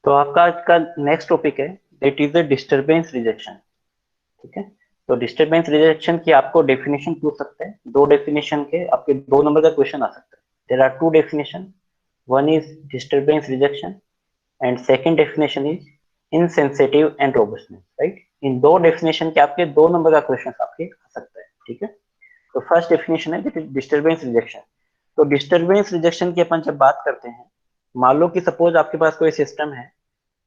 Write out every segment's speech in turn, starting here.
तो आपका आज का नेक्स्ट टॉपिक है that is the disturbance rejection. ठीक है। तो डिस्टरबेंस रिजेक्शन की आपको डेफिनेशन पूछ सकते हैं। दो डेफिनेशन के आपके 2 नंबर का क्वेश्चन आ सकता है। There are two definition, one is disturbance rejection and second definition is insensitive and robustness. Right, इन दो डेफिनेशन के आपके 2 नंबर का क्वेश्चन आपके आ सकता है। ठीक है। तो फर्स्ट डेफिनेशन है दैट इज डिस्टरबेंस रिजेक्शन। तो डिस्टरबेंस रिजेक्शन की अपन जब बात करते हैं, मान लो कि सपोज आपके पास कोई सिस्टम है,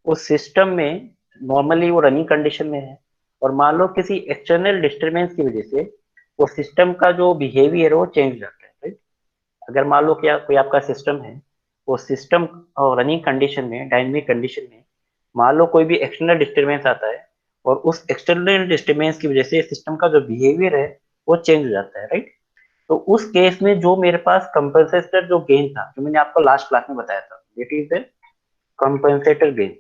उस सिस्टम में नॉर्मली वो रनिंग कंडीशन में है, और मान लो किसी एक्सटर्नल डिस्टरबेंस की वजह से वो सिस्टम का जो बिहेवियर है वो चेंज हो जाता है। राइट, अगर मान लो क्या कोई आपका सिस्टम है, वो सिस्टम रनिंग कंडीशन में, डायनेमिक कंडीशन में, मान लो कोई भी एक्सटर्नल डिस्टरबेंस आता है, और उस एक्सटर्नल डिस्टरबेंस की वजह से सिस्टम का जो बिहेवियर है वो चेंज हो जाता है। राइट, तो उस केस में जो मेरे पास कंपनसेटर जो गेन था, जो मैंने आपको लास्ट क्लास में बताया था, it is the compensator gain.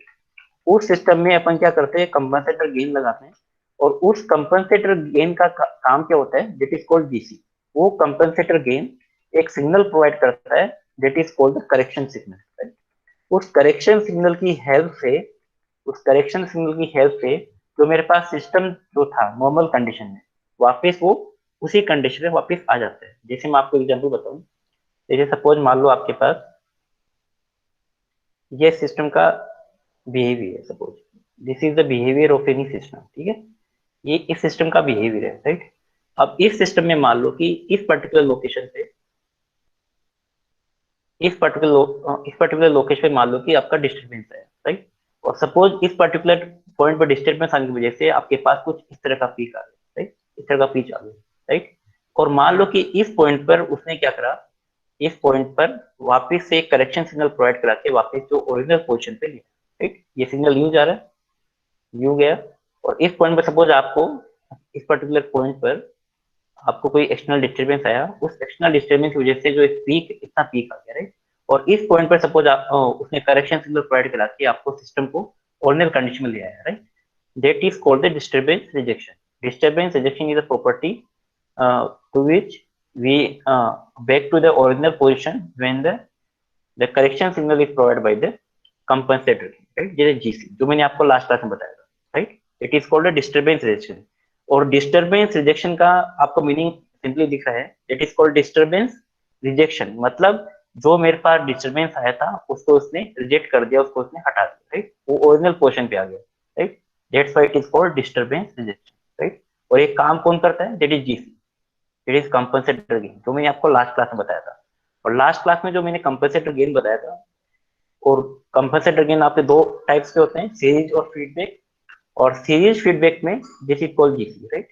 उस सिस्टम में अपन क्या करते हैं, कंपनसेटर गेन लगाते हैं, और उस कंपनसेटर गेन का काम क्या होता है, दैट इज कॉल्ड जीसी। वो कंपनसेटर गेन एक सिग्नल प्रोवाइड करता है, that is called the correction signal. उस करेक्शन सिग्नल की हेल्प से, उस करेक्शन सिग्नल की हेल्प से जो मेरे पास सिस्टम जो था नॉर्मल कंडीशन में, वापस वो उसी कंडीशन में वापस आ जाता है। जैसे मैं आपको एग्जांपल बताऊं, जैसे सपोज मान लो आपके पास ये सिस्टम का behaviour, suppose this is the behaviour of any system. ठीक है, ये इस सिस्टम का बिहेवियर है। राइट, अब इस सिस्टम में मान लो कि इस पर्टिकुलर लोकेशन पे, इस पर्टिकुलर लोकेशन पे मान लो कि आपका डिस्टर्बेंस है। राइट, और सपोज इस पर्टिकुलर पॉइंट पर डिस्टर्बेंस आने की वजह से आपके पास कुछ इस तरह का पीक आ गया। राइट, इस तरह का पीक आ गया। राइट, और मान लो कि इस पॉइंट पर उसने क्या करा, इस पॉइंट पर वापस से एक करेक्शन सिग्नल प्रोवाइड करा के वापस जो ओरिजिनल पोजिशन पे लिया। राइट, ये सिग्नल यूज आ रहा है, यू गया, और इस पॉइंट पर सपोज आपको, इस पर्टिकुलर पॉइंट पर आपको कोई एक्सटर्नल डिस्टर्बेंस आया, उस एक्सटर्नल डिस्टर्बेंस की वजह से जो एक पीक, इतना पीक आ गया। राइट, और इस पॉइंट पर सपोज आप उसने करेक्शन सिग्नल प्रोवाइड करा के आपको सिस्टम को ओरिजिनल कंडीशन में ले आया। Right, that is called the disturbance rejection. Disturbance rejection is a property to which we back to the original position when the correction signal is provided by the compensator, right, जैसे GC जो मैंने आपको last class में बताया था। Right, it is called disturbance rejection. और disturbance rejection का आपको मीनिंग सिंपली दिख रहा है, it is called disturbance rejection. मतलब जो मेरे पास डिस्टर्बेंस आया था उसको उसने रिजेक्ट कर दिया, उसको उसने हटा दिया। राइट, वो ओरिजिनल पोजिशन पे आ गया। Right, that's why it is called disturbance rejection. Right, और ये काम कौन करता है, that is GC, it is compensator gain, जो मैंने आपको लास्ट क्लास में बताया था। और लास्ट क्लास में जो मैंने कंपनसेटर गेन बताया था, और कंपनसेटर गेन आपके दो टाइप्स के होते हैं, सीरीज और फीडबैक। और सीरीज फीडबैक में this is called GC. Right,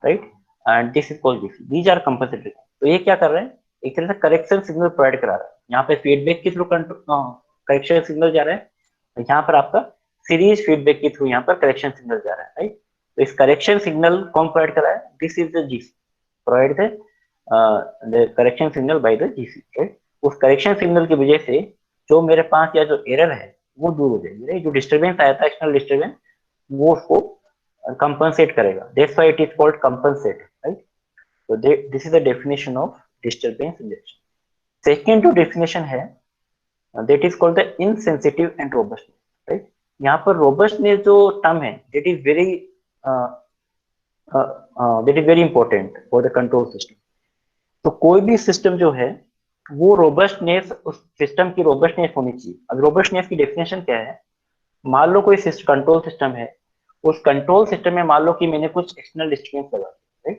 right, and this is called GC, these are compensator. तो ये क्या कर रहे हैं, एक तरह से करेक्शन सिग्नल प्रोवाइड करा रहा है। यहाँ पे फीडबैक के थ्रू करेक्शन सिग्नल जा रहा है, यहाँ पर आपका सीरीज फीडबैक के थ्रू यहाँ पर करेक्शन सिग्नल जा रहा है। राइट, तो इस करेक्शन सिग्नल कौन प्रोवाइड कर रहा है, this is the GC, provide the correction signal by the GC. Right, उस करेक्शन सिग्नल की वजह से जो मेरे पास या जो एरर है वो दूर हो जाएगी। राइट, जो डिस्टर्बेंस आया था एक्सटर्नल डिस्टर्बेंस, वो उसको कंपनसेट करेगा। That's why it is called compensate. Right, so this is the definition of disturbance injection. Second जो definition है, that is called the insensitive and robustness. Right? यहाँ पर robustness जो term है, uh, that is very important for the control system. तो कोई भी system जो है वो रोबस्टनेस, उस सिस्टम की रोबस्टनेस होनी चाहिए। अब रोबस्टनेस की डेफिनेशन क्या है, मान लो कोई कंट्रोल सिस्टम है, उस कंट्रोल सिस्टम में मान लो कि मैंने कुछ एक्सटर्नल डिस्टर्बेंस लगा दिया।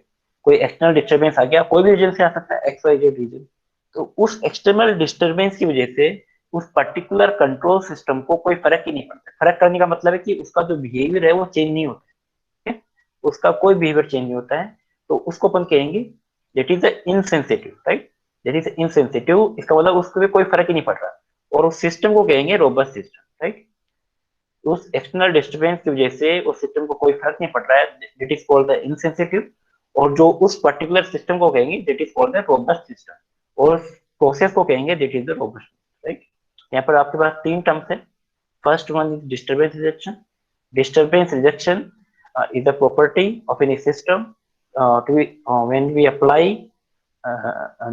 कोई एक्सटर्नल डिस्टर्बेंस आ गया, कोई भी रीजन से आ सकता है, एक्स वाई जेड रीजन। तो उस एक्सटर्नल डिस्टर्बेंस की वजह से उस पर्टिकुलर कंट्रोल सिस्टम को कोई फर्क ही नहीं पड़ता। फर्क करने का मतलब है कि उसका जो बिहेवियर है वो चेंज नहीं होता है, उसका कोई बिहेवियर चेंज नहीं होता है। तो उसको अपन कहेंगे that is insensitive. Right, that is insensitive, इसका मतलब उसको भी कोई फर्क ही नहीं पड़ रहा। और उस सिस्टम को कहेंगे रोबस्ट सिस्टम। राइट, उस एक्सटर्नल डिस्टर्बेंस की वजह से उस सिस्टम को कोई फर्क नहीं पड़ रहा है, that is called the insensitive. और जो उस पर्टिकुलर सिस्टम को कहेंगे that is called the robust system. और प्रोसेस को कहेंगे that is the robust. Right, यहाँ पर आपके पास 3 टर्म्स है। First one is disturbance rejection. Disturbance rejection is a property of any system when we apply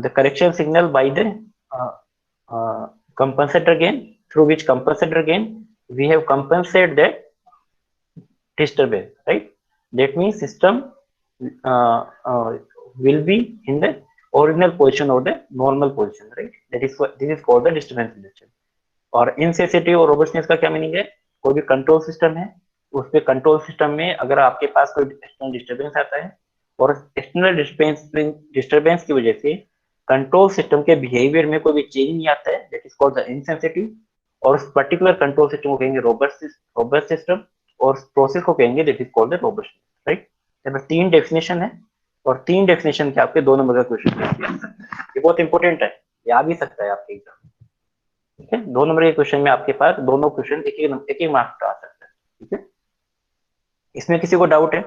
the correction signal by the uh, compensator gain, through which compensator gain we have compensated that disturbance, right? That means system will be in the original position or the normal position, right? That is what this is called the disturbance reduction. और insensitivity और robustness का क्या meaning है? कोई भी control system है, उस पे कंट्रोल सिस्टम में अगर आपके पास कोई एक्सटर्नल डिस्टर्बेंस आता है और एक्सटर्नल डिस्टर्बेंस की वजह से कंट्रोल सिस्टम के बिहेवियर में कोई भी चेंज नहीं आता है, that is called the insensitive. और उस पर्टिकुलर कंट्रोल सिस्टम को कहेंगे रोबस्ट सिस्टम, और प्रोसेस को कहेंगे that is called the robust, right. यहाँ पर 3 डेफिनेशन है और 3 डेफिनेशन के आपके 2 नंबर का क्वेश्चन ये बहुत इंपॉर्टेंट है, ये आ भी सकता है आपके एग्जाम। ठीक है, 2 नंबर के क्वेश्चन में आपके पास दोनों क्वेश्चन एक एक मार्क्स का आ सकता है। ठीक है, इसमें किसी को डाउट है?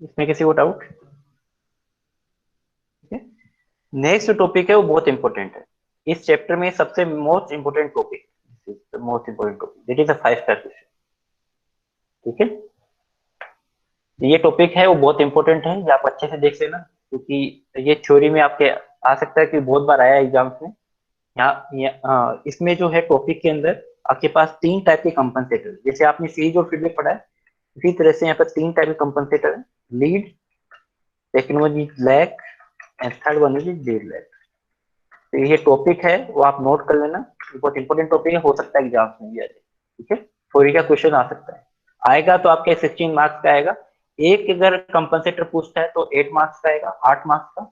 इसमें किसी को डाउट? ठीक है, नेक्स्ट टॉपिक है वो बहुत इंपॉर्टेंट है इस चैप्टर में, सबसे most important topic, most important topic that is a 5 star question. ठीक है, ये टॉपिक है वो बहुत इंपॉर्टेंट है, ये आप अच्छे से देख लेना, क्योंकि ये थ्योरी में आपके आ सकता है कि बहुत बार आया एग्जाम्स में। इसमें जो है टॉपिक के अंदर आपके पास 3 टाइप के कंपनसेटर, जैसे आपने सीरीज और फीडबैक पढ़ा है, इसी तरह से यहाँ पर 3 टाइप के कंपनसेटर है, lead, second one is lag and third one is lead lag. तो ये टॉपिक है वो आप नोट कर लेना, बहुत इंपॉर्टेंट टॉपिक है, हो सकता है एग्जाम्स में भी आ जाए। ठीक है, थ्योरी का क्वेश्चन आ सकता है, आएगा तो आपके 16 मार्क्स का आएगा। एक अगर कंपनसेटर पूछता है तो 8 मार्क्स का आएगा, 8 मार्क्स का।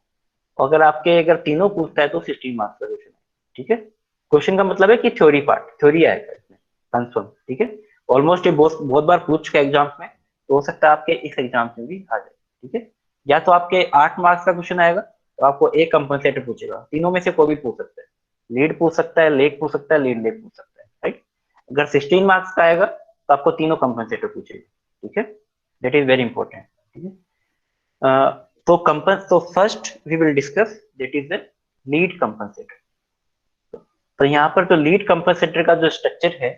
अगर आपके अगर तीनों पूछता है तो 16 मार्क्स का क्वेश्चन है। ठीक है, क्वेश्चन का मतलब है कि थ्योरी पार्ट, थ्योरी आएगा इसमें कंफर्म। ठीक है, ऑलमोस्ट ये बहुत बार पूछ चुका एग्जाम्स में, तो हो सकता है आपके इस एग्जाम में भी आ जाए। ठीक है, या तो आपके 8 मार्क्स का क्वेश्चन आएगा तो आपको एक कंपनसेटर पूछेगा, तीनों में से कोई भी पूछ सकता है, लीड पूछ सकता है, लेग पूछ सकता है, लीड लेग पूछ सकता है, राइट। अगर 16 मार्क्स का आएगा तो आपको तीनों कंपनसेटर पूछेगा। ठीक है, दैट इज वेरी इंपॉर्टेंट। ठीक है, तो first we will discuss that is the lead compensator. तो यहाँ पर जो लीड कंपनसेटर का जो स्ट्रक्चर है,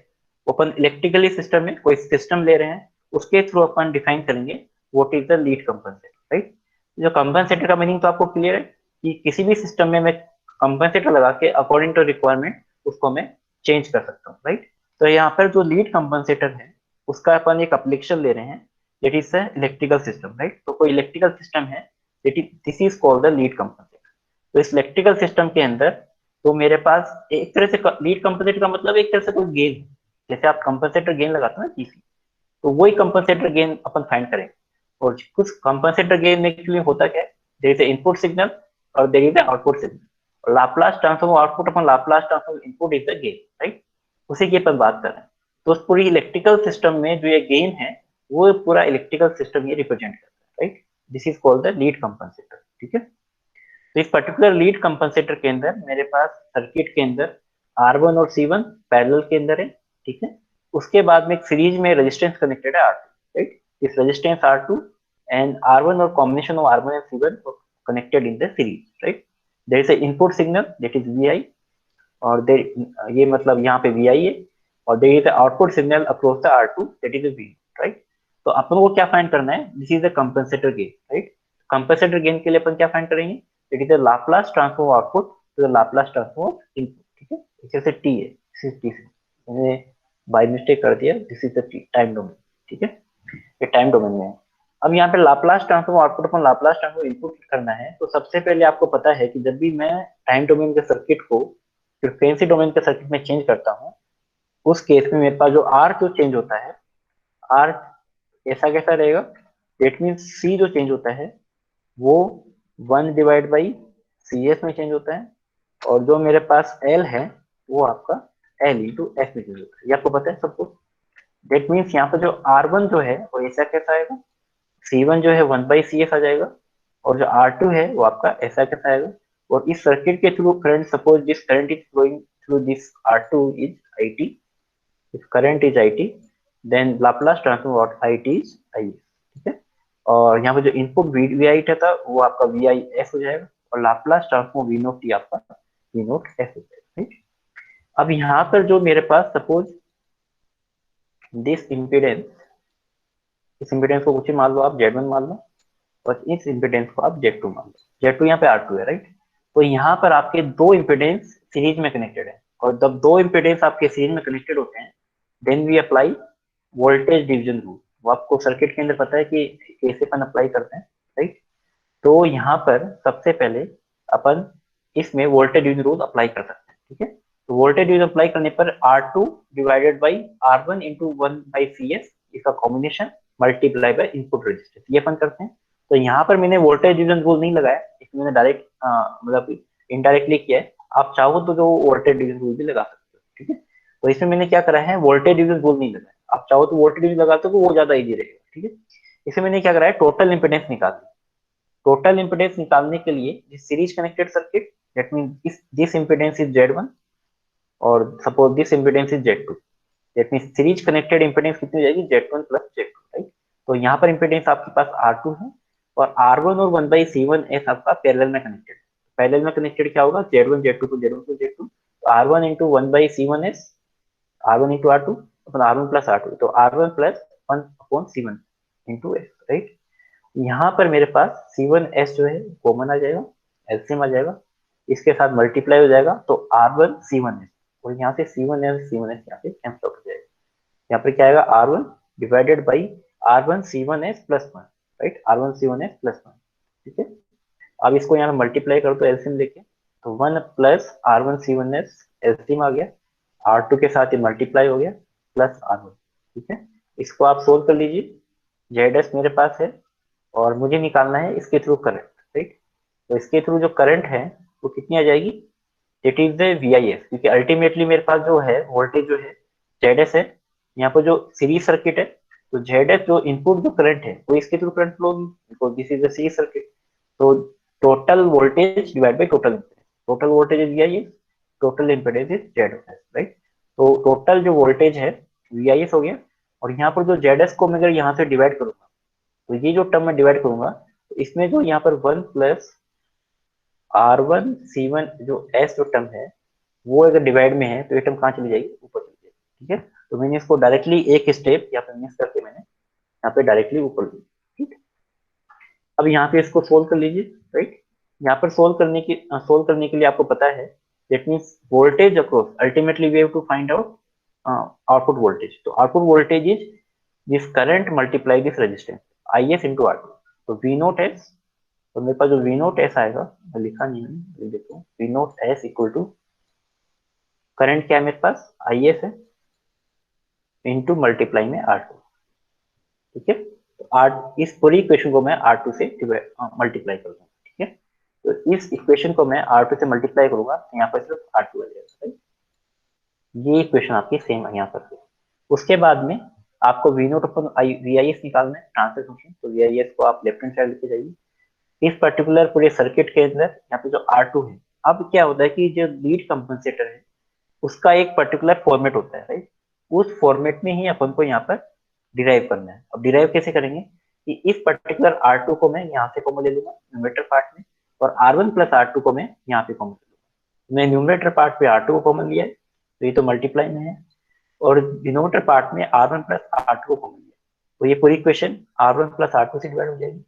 वो अपन इलेक्ट्रिकली सिस्टम में कोई सिस्टम ले रहे हैं, उसके थ्रू अपन डिफाइन करेंगे what is the lead compensator, right. जो कंपनसेटर का मीनिंग तो आपको क्लियर है कि किसी भी सिस्टम में मैं कंपनसेटर लगा के अकॉर्डिंग टू रिक्वायरमेंट उसको मैं चेंज कर सकता हूँ, राइट। तो यहाँ पर जो लीड कंपनसेटर है उसका अपन एक एप्लीकेशन ले रहे हैं, that is electrical system, right. तो कोई इलेक्ट्रिकल सिस्टम है, this is called the lead compensator. तो इस इलेक्ट्रिकल सिस्टम के अंदर तो मेरे पास एक तरह से लीड कंपनसेटर का मतलब एक तरह से कोई गेन, जैसे आप कंपनसेटर गेन लगाते हैं ना किसी, तो वही कंपनसेटर गेन अपन फाइंड करेंगे। और कुछ कंपनसेटर गेन में एक्चुअली होता क्या है, देयर इज इनपुट सिग्नल और देयर इज आउटपुट सिग्नल, और Laplace transform output upon Laplace transform input is the gain, right. उसी की अपन बात कर रहे हैं। तो उस पूरी इलेक्ट्रिकल सिस्टम में जो ये गेन है वो पूरा इलेक्ट्रिकल सिस्टम ये रिप्रेजेंट करता है, right. This is called the lead compensator. ठीक है, तो इस पर्टिकुलर लीड कंपनसेटर के अंदर मेरे पास सर्किट के अंदर R1 और C1 पैरेलल के अंदर है। ठीक है, उसके बाद में एक सीरीज में रेजिस्टेंस कनेक्टेड है R2, राइट। इस रेजिस्टेंस R2 एंड R1 और combination of R1 and C1 connected in the series, right. There is a input signal that is Vi, और ये मतलब यहाँ पे Vi है, और there is a output signal across the R2 that is V, right. तो अपन को क्या फाइंड करना है, this is the compensator gain, right. Compensator gain के लिए अपन क्या फाइंड करेंगे, it is the Laplace transform output to the Laplace transform input. ठीक है, जैसे टी है, दिस इज टी, मैंने बाय मिस्टेक कर दिया, this is the time domain. ठीक है, ये टाइम डोमेन में है। अब यहाँ पे लाप्लास ट्रांसफॉर्म आउटपुट अपन लाप्लास ट्रांसफॉर्म इनपुट करना है, तो सबसे पहले आपको पता है कि जब भी मैं टाइम डोमेन के सर्किट को फ्रीक्वेंसी डोमेन के सर्किट में चेंज करता हूँ, उस केस में मेरे पास जो आर जो चेंज होता है, आर ऐसा कैसा रहेगा, डेट मीन सी जो चेंज होता है वो 1/CS में चेंज होता है, और जो मेरे पास एल है वो आपका L/S में चेंज होता है, ये आपको पता है सबको। डेट मीन्स यहाँ पर जो R1 जो है वो ऐसा कैसा आएगा, C1 जो है 1/CS आ जाएगा, और जो R2 है वो आपका ऐसा कैसा आएगा। और इस सर्किट के through current, suppose this current is flowing through this R2 is IT, if current is IT, then Laplace transform of IT is IS। ठीक है, और यहाँ पे जो इनपुट VI था वो आपका VIS हो जाएगा, और Laplace transform V note T आपका V नोट S हो जाएगा। ठीक, अब यहाँ पर जो मेरे पास सपोज दिस इम्पिडेंस, इस इम्पिडेंस को कुछ मान लो आप Z1 मान लो, और इस इम्पिडेंस को आप Z2 मान लो, Z2 यहाँ पे R2 है, राइट। तो यहाँ पर आपके दो इम्पिडेंस सीरीज में कनेक्टेड है, और जब दो इम्पिडेंस आपके सीरीज में कनेक्टेड होते हैं then we apply voltage division rule. वो आपको सर्किट के अंदर पता है कि कैसे अपन अप्लाई करते हैं, राइट। तो यहाँ पर सबसे पहले अपन इसमें वोल्टेज डिवीजन रूल अप्लाई कर सकते हैं, ठीक है। तो वोल्टेज डिवीजन अप्लाई करने पर R2 divided by R1 into 1/CS इसका combination multiply by input resistance, ये अपन करते हैं। तो यहाँ पर मैंने वोल्टेज डिवीजन रूल नहीं लगाया, इसमें मैंने डायरेक्ट मतलब इनडायरेक्टली किया है। आप चाहो तो जो वोल्टेज डिवीजन रूल भी लगा सकते हो, ठीक है। तो इसमें मैंने क्या करा है, वोल्टेज डिवीजन रूल नहीं लगाया। आप चाहो तो वोल्टेज डिवीजन लगा दो, वो ज्यादा इजी रहेगा, ठीक है। इसमें मैंने क्या करा है, टोटल इंपेडेंस निकाल दी। टोटल इंपेडेंस निकालने के लिए series connected circuit, that mean this impedance is Z1 और suppose this impedance is Z2, that mean series connected impedance कितनी हो जाएगी, Z1 प्लस Z2, राइट। तो यहाँ पर इंपेडेंस आपके पास R2 है और R1 और 1/C1S आपका पैरेलल में कनेक्टेड। पैरेलल में कनेक्टेड क्या होगा, Z1 Z2 to Z1 to Z2, तो R1 into 1/C1S, R1 into R2 अपन R1 प्लस R2, तो R1 plus 1/C1 into S, right. यहाँ पर मेरे पास C1S जो है कॉमन आ जाएगा, एलसीएम आ जाएगा, इसके साथ मल्टीप्लाई हो जाएगा, तो R1 C1S, और यहाँ से C1S यहाँ से कैंसिल हो जाएगा। यहाँ पर क्या आएगा, R1 divided by R1 C1S plus 1, right, R1 C1S plus 1, ठीक है। अब इसको यहाँ पे मल्टीप्लाई कर दो एलसीएम लेके, तो 1 प्लस R1 C1S एलसीएम आ गया, R2 के साथ ही मल्टीप्लाई हो गया प्लस R1, ठीक है। इसको आप सोल्व कर लीजिए, ZS मेरे पास है और मुझे निकालना है इसके थ्रू करंट, राइट। तो इसके थ्रू जो करंट है वो कितनी आ जाएगी, इट इज द VIS, क्योंकि अल्टीमेटली मेरे पास जो है वोल्टेज जो है ZS है। यहाँ पर जो सीरीज सर्किट है, तो ZS जो इनपुट जो करंट है वो इसके थ्रू करंट फ्लो होगी, because this is the series circuit. तो total voltage divide by total impedance, total voltage is VIS, total impedance is ZS, right. तो टोटल जो वोल्टेज है VIS हो गया, और यहाँ पर जो ZS को मैं अगर यहाँ से डिवाइड करूंगा, तो ये जो टर्म मैं डिवाइड करूंगा, तो इसमें जो यहाँ पर 1 प्लस R1 C1 जो S जो टर्म है वो अगर डिवाइड में है तो ये टर्म कहाँ चली जाएगी, ऊपर चली जाएगी, ठीक है। तो मैंने इसको डायरेक्टली एक स्टेप यहाँ पे मिस करके मैंने यहाँ पे डायरेक्टली ऊपर दी, ठीक। अब यहाँ पे इसको सोल्व कर लीजिए, राइट। यहाँ पर सोल्व करने के लिए आपको पता है, that means voltage across, ultimately we have to find out output voltage. तो output voltage is this current multiply this resistance IS into R2। तो V नोट एस, तो मेरे पास जो V नोट एस आएगा, मैं लिखा नहीं मैंने, देखो V naught S equal to current क्या है मेरे पास, IS है, इंटू मल्टीप्लाई में R2, ठीक है। तो आर इस पूरी इक्वेशन को मैं R2 से मल्टीप्लाई कर दूंगा, ठीक है। तो इस इक्वेशन को मैं R2 से मल्टीप्लाई करूंगा, यहाँ पर सिर्फ R2 आ जाएगा, ये इक्वेशन आपकी सेम है यहाँ पर। उसके बाद में आपको V नोट अपन VIS निकालना है, ट्रांसफर फंक्शन। तो VIS को आप लेफ्ट हैंड साइड लेके जाइए। इस पर्टिकुलर पूरे सर्किट के अंदर यहाँ पे जो R2 है, अब क्या होता है कि जो लीड कंपनसेटर है उसका एक पर्टिकुलर फॉर्मेट होता है, राइट। उस फॉर्मेट में ही अपन को यहाँ पर डिराइव करना है। अब डिराइव कैसे करेंगे कि इस पर्टिकुलर R2 को मैं यहाँ से कॉमन ले लूंगा न्यूमरेटर पार्ट में, और R1 प्लस R2 को मैं यहाँ पे कॉमन ले लूंगा। मैं न्यूमरेटर पार्ट पे R2 को कॉमन लिया है, तो ये तो मल्टीप्लाई में है, और डिनोमिनेटर पार्ट में R1 प्लस R2 को कॉमन लिया, तो ये पूरी इक्वेशन R1 प्लस R2 से डिवाइड हो जाएगी।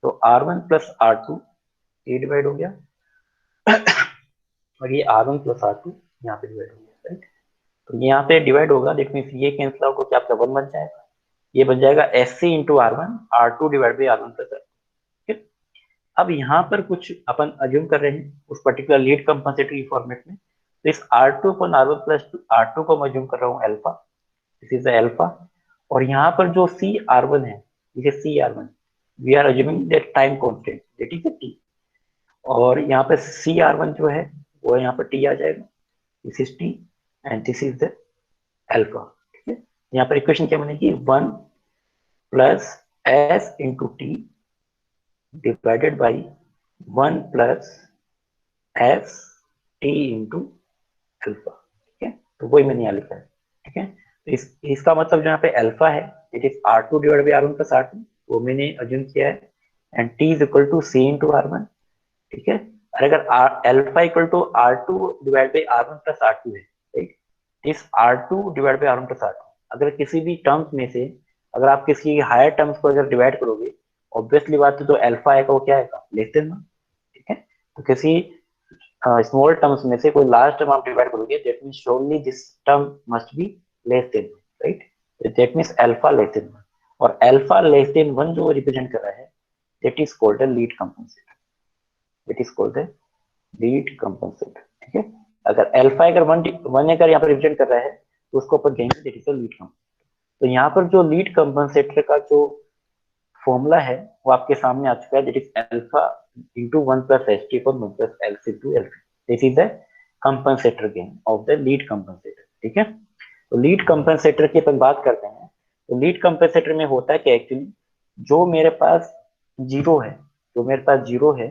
तो R1 प्लस R2 ये डिवाइड हो गया, और ये R1 प्लस R2 यहाँ पे डिवाइड हो गया, राइट। तो यहाँ पे डिवाइड होगा, देट मीन्स ये कैंसिल आउट होकर आपका 1 बन जाएगा, ये बन जाएगा SC into R1 R2 divide by R1 plus R2, ठीक। अब यहाँ पर कुछ अपन अज्यूम कर रहे हैं उस पर्टिकुलर लीड कंपनसेटरी फॉर्मेट में, तो इस R2 को R1 प्लस R2 को मैं अज्यूम कर रहा हूँ अल्फा, दिस इज अल्फा। और यहाँ पर जो CR1 है, this is CR1, we are assuming that time constant, that is T। और यहाँ पे CR1 जो है वो यहाँ पर T आ जाएगा, this is T and this is the alpha, ठीक है। यहाँ पर इक्वेशन क्या बनेगी, 1 plus S into T divided by 1 plus S T into alpha, ठीक है। तो वही मैंने यहाँ लिखा है, ठीक है। तो इसका मतलब जो यहाँ पे अल्फा है, it is R2 divide by R1 plus R2, वो मैंने अज्यूम किया है, and T is equal to C into R1, ठीक है। और अगर alpha equal to R2 divide by R1 plus R2 है, राइट, इस R2 divide by R1 plus R2, अगर किसी भी टर्म्स में से अगर आप किसी हायर टर्म्स को अगर डिवाइड करोगे, ऑब्वियसली बात है, तो अल्फा आएगा वो क्या आएगा, लेस देन 1, ठीक है। तो किसी स्मॉल टर्म्स में से कोई लार्ज टर्म आप डिवाइड करोगे, that means surely this term must be less than, right? That means alpha less than 1, और अल्फा लेस देन 1 जो रिप्रेजेंट कर रहा है, that is called the lead compensator, that is called the lead compensator, ठीक है? अगर alpha अगर 1 अगर यहाँ पर रिप्रेजेंट कर रहा है, तो उसको अपन कहेंगे that is the lead compensator. तो यहाँ पर जो लीड कंपनसेटर का जो फॉर्मूला है वो आपके सामने आ चुका है, that is alpha into 1 plus H T upon 1 plus L C to L C, this is the compensator gain of the lead compensator, ठीक है? तो लीड कंपनसेटर की अपन बात करते हैं, तो लीड कंपनसेटर में होता है कि एक्चुअली जो मेरे पास जीरो है, जो मेरे पास जीरो है,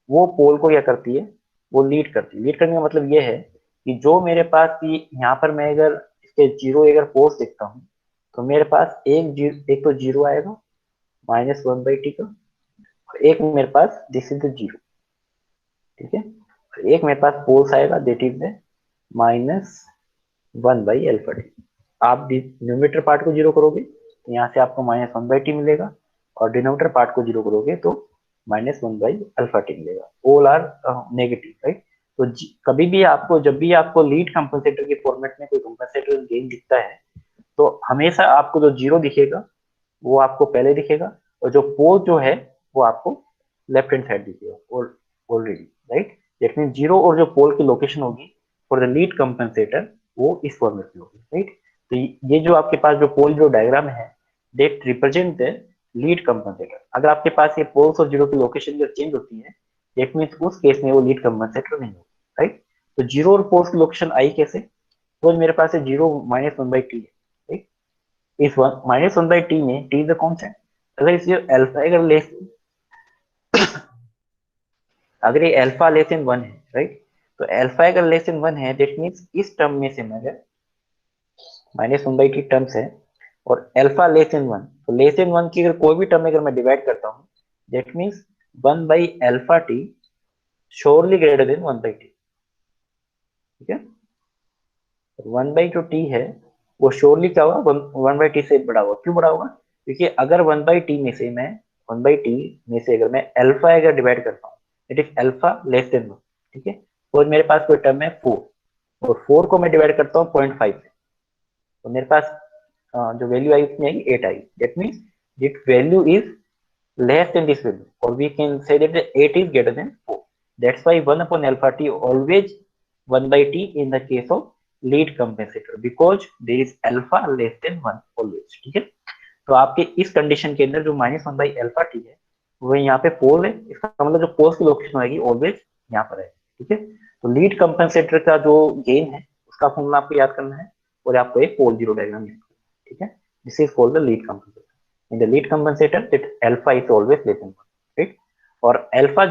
वो पोल को क्या करती है, वो लीड करती है। लीड करने का मतलब ये है कि जो मेरे पास यहाँ पर मैं अगर इसके जीरो अगर पोल्स देखता हूँ, तो मेरे पास एक तो जीरो आएगा -1/t का, और एक मेरे पास दिस इज द जीरो, ठीक है? और एक मेरे पास पोल्स आएगा दैट इज द -1/α t। आप न्यूमरेटर पार्ट को जीरो करोगे तो यहाँ से आपको -1/t मिलेगा, और डिनोमिनेटर पार्ट को जीरो करोगे तो -1/α t मिलेगा। All are negative, right? तो कभी भी आपको, जब भी आपको लीड कंपनसेटर के फॉर्मेट में कोई कंपनसेटर गेन दिखता है, तो हमेशा आपको जो जीरो दिखेगा वो आपको पहले दिखेगा, और जो पोल जो है वो आपको लेफ्ट हैंड साइड दिखेगा already, right? That mean zero और जो पोल की लोकेशन होगी फॉर द लीड कंपनसेटर वो इस फॉर्मेट में होगी, राइट? तो ये जो आपके पास जो पोल जो डायग्राम है, that represent the lead compensator. अगर आपके पास ये पोल्स और जीरो की लोकेशन जो चेंज होती है, दैट मीन्स उस केस में वो लीड कंपनसेटर नहीं होगा, राइट? तो जीरो और पोल्स की लोकेशन आई कैसे? तो मेरे पास है जीरो -1/t है, राइट? इस -1/t में t इज द कांस्टेंट। अगर इस अल्फा अगर ये अल्फा लेस देन 1 है, राइट? तो अल्फा अगर लेस देन 1 है, दैट मींस इस टर्म में से मैं अगर -1/t टर्म्स है और अल्फा लेस देन 1, तो लेस देन 1 की अगर कोई भी टर्म अगर मैं डिवाइड करता हूँ, that means 1/α t surely greater than 1/t, ठीक है? 1/2t है वो श्योरली क्या होगा, 1/t से बड़ा होगा। क्यों बड़ा होगा? क्योंकि अगर 1/t में से मैं 1/t में से अगर मैं अल्फा अगर डिवाइड करता हूँ, it is alpha less than 1, ठीक है? और मेरे पास कोई टर्म है 4, और 4 को मैं डिवाइड करता हूँ 0.5 से, तो मेरे पास जो वैल्यू आई उसमें आई 8 आई। That means that value is less than this value, or we can say that the 8 is greater than 4. That's why 1 upon alpha t always 1/t in the case of lead compensator, because there is alpha less than 1 always, ठीक है? तो आपके इस condition के अंदर जो -1/α t है वो यहाँ पे पोल है, इसका मतलब जो पोल्स की लोकेशन होगी ऑलवेज यहाँ पर है, ठीक है? तो लीड कंपनसेटर का जो गेन है उसका फॉर्मूला आपको याद करना है, और आपको एक पोल जीरो डायग्राम याद करना है, ठीक है? This is called the lead compensator. In the lead compensator that alpha is always less than 1, right? और अल्फा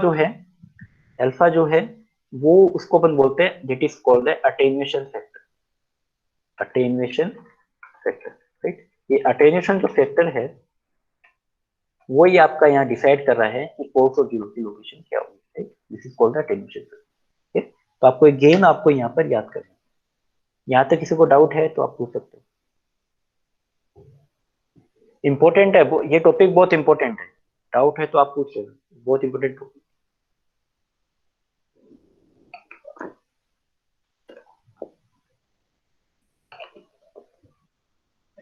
जो है वो उसको अपन बोलते हैं that is called the attenuation factor, attenuation factor, right? ये अटेन्यूएशन जो फैक्टर है वही आपका यहाँ डिसाइड कर रहा है कि पोल्स और जीरो की लोकेशन क्या होगी, right? This is called the attenuation factor, ठीक है? तो आपको एक गेन आपको यहाँ पर याद करना है। यहाँ तक किसी को डाउट है तो आप पूछ सकते हो। इंपॉर्टेंट है ये टॉपिक, बहुत इंपॉर्टेंट है। डाउट है तो आप पूछ सकते हो, बहुत इंपॉर्टेंट टॉपिक।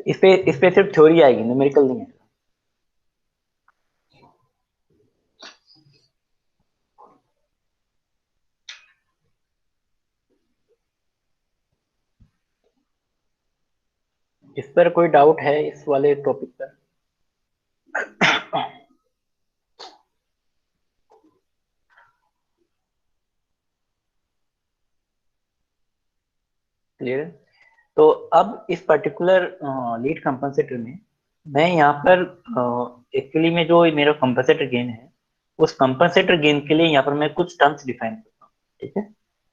इस पे सिर्फ थ्योरी आएगी, न्यूमेरिकल नहीं है। इस पर कोई डाउट है इस वाले टॉपिक पर? क्लियर? तो अब इस पर्टिकुलर लीड कंपनसेटर में मैं यहाँ पर एक्चुअली में जो मेरा कंपनसेटर गेन है, उस कंपनसेटर गेन के लिए यहाँ पर मैं कुछ टर्म्स डिफाइन करता हूँ, ठीक है?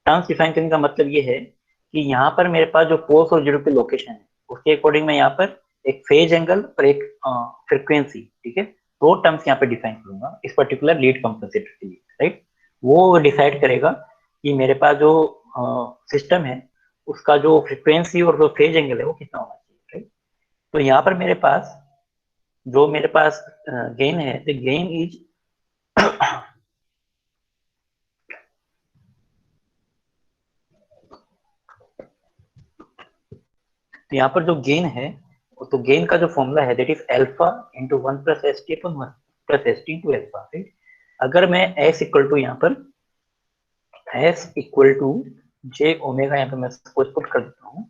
टर्म्स डिफाइन करने का मतलब ये है कि यहाँ पर मेरे पास जो पोल्स और जीरो की लोकेशन है उसके अकॉर्डिंग मैं यहाँ पर एक फेज एंगल और एक फ्रिक्वेंसी, ठीक है, दो टर्म्स यहाँ पे डिफाइन करूंगा इस पर्टिकुलर लीड कंपनसेटर के लिए, राइट? वो डिसाइड करेगा कि मेरे पास जो सिस्टम है उसका जो फ्रिक्वेंसी और जो फेज एंगल है वो कितना होना चाहिए, राइट? तो यहाँ पर मेरे पास गेन है, द गेन इज तो यहाँ पर जो गेन है, तो गेन का जो फॉर्मूला है that is alpha into one plus S T upon one plus S T into alpha, right. अगर मैं एस इक्वल टू यहाँ पर S equal to J omega यहाँ पे मैं सपोज पुट कर देता हूँ,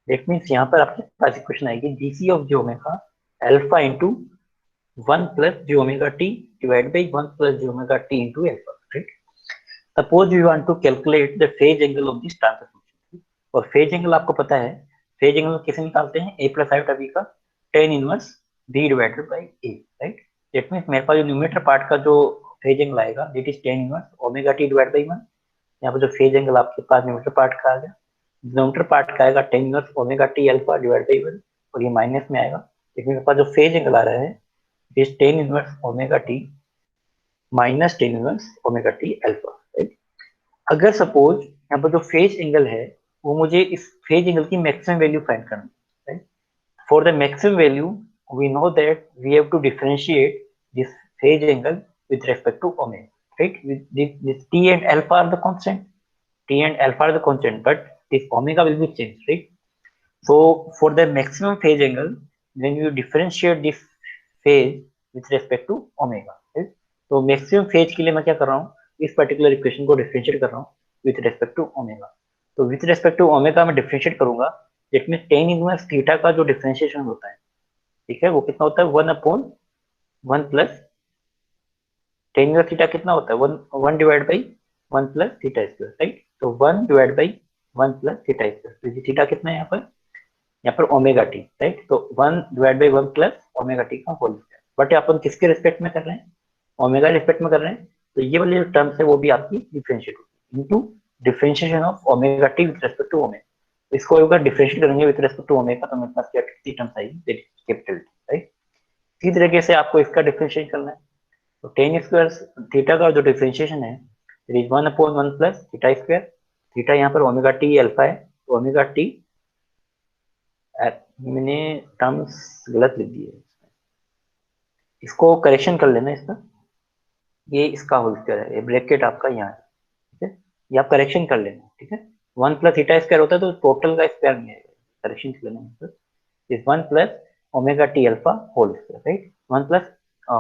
दैट मीन्स यहाँ पर आपके पास इक्वेशन आएगी GC of J omega alpha into one plus J omega T divide by one plus J omega T into alpha, right. Suppose you want to calculate the phase angle of this transfer function, और phase angle आपको पता है, phase angle कैसे निकालते हैं, A plus iota B का tan inverse B divided by A, right. That means मेरे पास जो न्यूमेरेटर पार्ट का जो फेज एंगल आएगा that is ten inverse omega T divide by one. यहाँ पर जो फेज एंगल आपके पास न्यूमेरेटर पार्ट का आ गया, डिनोमिनेटर पार्ट का आएगा ten inverse omega T alpha divide by one, और ये माइनस में आएगा, लेकिन मेरे पास जो फेज एंगल आ रहा है is ten inverse omega T minus tan inverse omega T alpha, right. अगर सपोज यहाँ पर जो फेज एंगल है वो मुझे इस फेज एंगल की मैक्सिमम वैल्यू फाइंड करनी है, right. For the maximum value, we know that we have to differentiate this phase angle with respect to omega, right? With this t and alpha are the constant, t and alpha are the constant, but this omega will be changed, right? So for the maximum phase angle, then you differentiate this phase with respect to omega, right? तो maximum phase के लिए मैं क्या कर रहा हूँ, इस particular equation को differentiate कर रहा हूँ with respect to omega। तो with respect to omega मैं differentiate करूंगा, that means tan inverse theta का जो differentiation होता है, ठीक है, वो कितना होता है, one upon one plus tan inverse theta कितना होता है, one one divide by one plus theta square, right. तो one divide by one plus theta square, तो ये थीटा कितना है यहाँ पर ओमेगा टी, राइट। तो one divide by one plus omega T का होल स्क्वायर, बट अपन किसके रिस्पेक्ट में कर रहे हैं, ओमेगा रिस्पेक्ट में कर रहे हैं, तो ये वाली जो टर्म्स है वो भी आपकी डिफरेंशिएट होगी into differentiation of omega T with respect to omega. इसको अगर डिफरेंशिएट करेंगे विद रेस्पेक्ट टू ओमेगा तो मेरे पास क्या कितनी टर्म्स आएगी, that is capital T, right. इसी तरीके से आपको इसका डिफरेंशिएट करना है, तो टेन स्क्वायर थीटा का जो डिफरेंशिएशन है it is one upon one plus theta square, theta यहाँ पर ओमेगा टी अल्फा है, तो ओमेगा टी, मैंने टर्म्स गलत लिख दिए, इसको करेक्शन कर लेना इसका, ये इसका होल स्क्वायर है, ये ब्रैकेट आपका यहाँ है, ठीक है, ये आप करेक्शन कर लेना, ठीक है। वन प्लस थीटा स्क्वायर होता है तो टोटल का स्क्वायर नहीं आएगा, करेक्शन कर लेना, is one plus omega T alpha whole square, right, one plus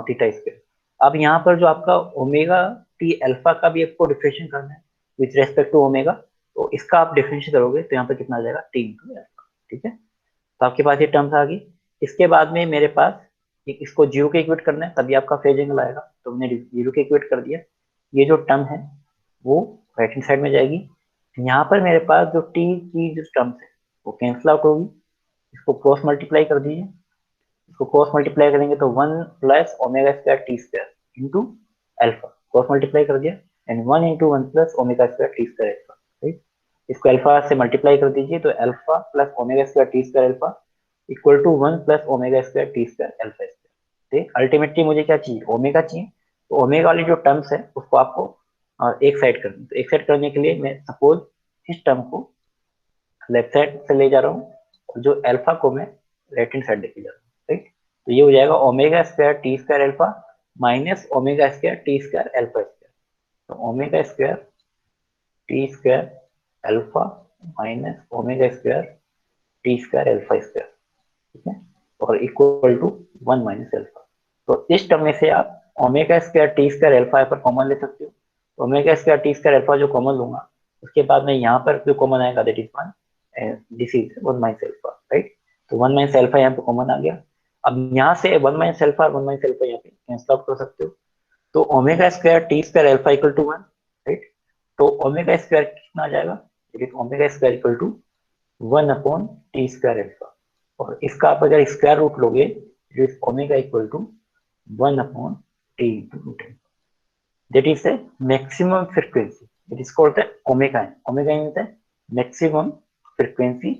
theta square. अब यहाँ पर जो आपका ओमेगा टी अल्फा का भी आपको डिफरेंशिएट करना है विथ रेस्पेक्ट टू ओमेगा, तो इसका आप डिफरेंशिएट करोगे तो यहाँ पर कितना आ जाएगा, टी इंटू अल्फा, ठीक है। तो आपके पास ये टर्म्स आ गई। इसके बाद में मेरे पास इसको जीरो के इक्वेट करना है तभी आपका फेज एंगल आएगा, तो मैंने जीरो के इक्वेट कर दिया, ये जो टर्म है वो राइट हैंड साइड में जाएगी। यहाँ पर मेरे पास जो टी की जो टर्म्स है वो कैंसिल आउट होगी, इसको क्रॉस मल्टीप्लाई कर दीजिए, इसको क्रॉस मल्टीप्लाई करेंगे तो one plus omega square T square into alpha, cross multiply कर दिया, and one into one plus omega square T square alpha, right. इसको अल्फा से मल्टीप्लाई कर दीजिए तो alpha plus omega square T square alpha equal to one plus omega square T square alpha square, ठीक। Ultimately मुझे क्या चाहिए, omega चाहिए, तो ओमेगा वाली जो टर्म्स है उसको आपको एक साइड करनी, तो एक साइड करने के लिए मैं सपोज इस टर्म को लेफ्ट साइड से ले जा रहा हूँ और जो अल्फा को मैं राइट हैंड साइड लेके जा रहा हूँ, राइट। तो ये हो जाएगा omega square T square alpha minus omega square T square alpha square, तो omega square T square alpha minus omega square T square alpha square, ठीक है, और equal to one minus alpha. तो इस टर्म में से आप omega square T square alpha पर कॉमन ले सकते हो, omega square T square alpha जो कॉमन लूंगा उसके बाद में यहाँ पर जो कॉमन आएगा that is one, this is one minus alpha, right. तो वन माइनस अल्फा यहाँ पे कॉमन आ गया, अब यहाँ से one minus alpha one minus alpha यहाँ पे कैंसिल आउट कर सकते हो, तो omega square T square alpha equal to one, right. तो ओमेगा स्क्वायर कितना आ जाएगा, omega square equal to one upon T square alpha, और इसका आप अगर स्क्वायर रूट लोगे omega equal to one upon T into root alpha, that is the maximum frequency, it is called the omega N, omega N होता है maximum frequency,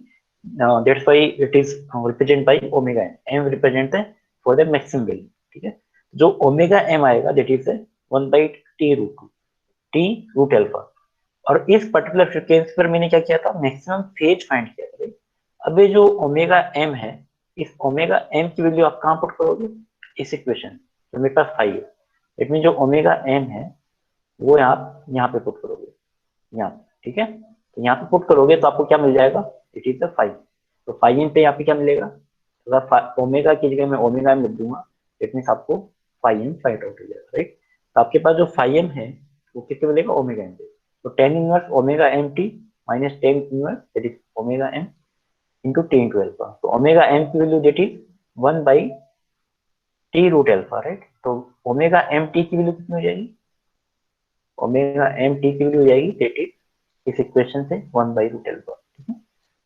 that's why it is represent by omega N, M represent है for the maximum value, ठीक है। जो omega M आएगा that is one by T root T root alpha, और इस particular frequency पर मैंने क्या किया था, मैक्सिमम फेज फाइंड किया था, right? अब ये जो ओमेगा एम है, इस ओमेगा एम की वैल्यू आप कहाँ पुट करोगे, इस इक्वेशन, तो मेरे पास फाइव है, इट मीन जो ओमेगा एम है वो आप यहाँ पे पुट करोगे, यहाँ, ठीक है, तो यहाँ पे पुट करोगे तो आपको क्या मिल जाएगा, इट इज द फाइव। तो फाई एम पे यहाँ पे क्या मिलेगा, अगर ओमेगा की जगह मैं ओमेगा एम लिख दूंगा, इट मीन आपको फाई एम फाइंड आउट हो जाएगा, राइट। तो आपके पास जो फाई एम है वो कितने मिलेगा, ओमेगा एम पे। तो tan inverse omega M T minus tan inverse that is omega M into T into alpha. तो ओमेगा एम की वैल्यू दैट इज 1/टी रूट एल्फा, राइट। तो ओमेगा एम टी की वैल्यू कितनी हो जाएगी, ओमेगा एम टी की value हो जाएगी दैट इज इस इक्वेशन से 1/रूट एल्फा, ठीक है।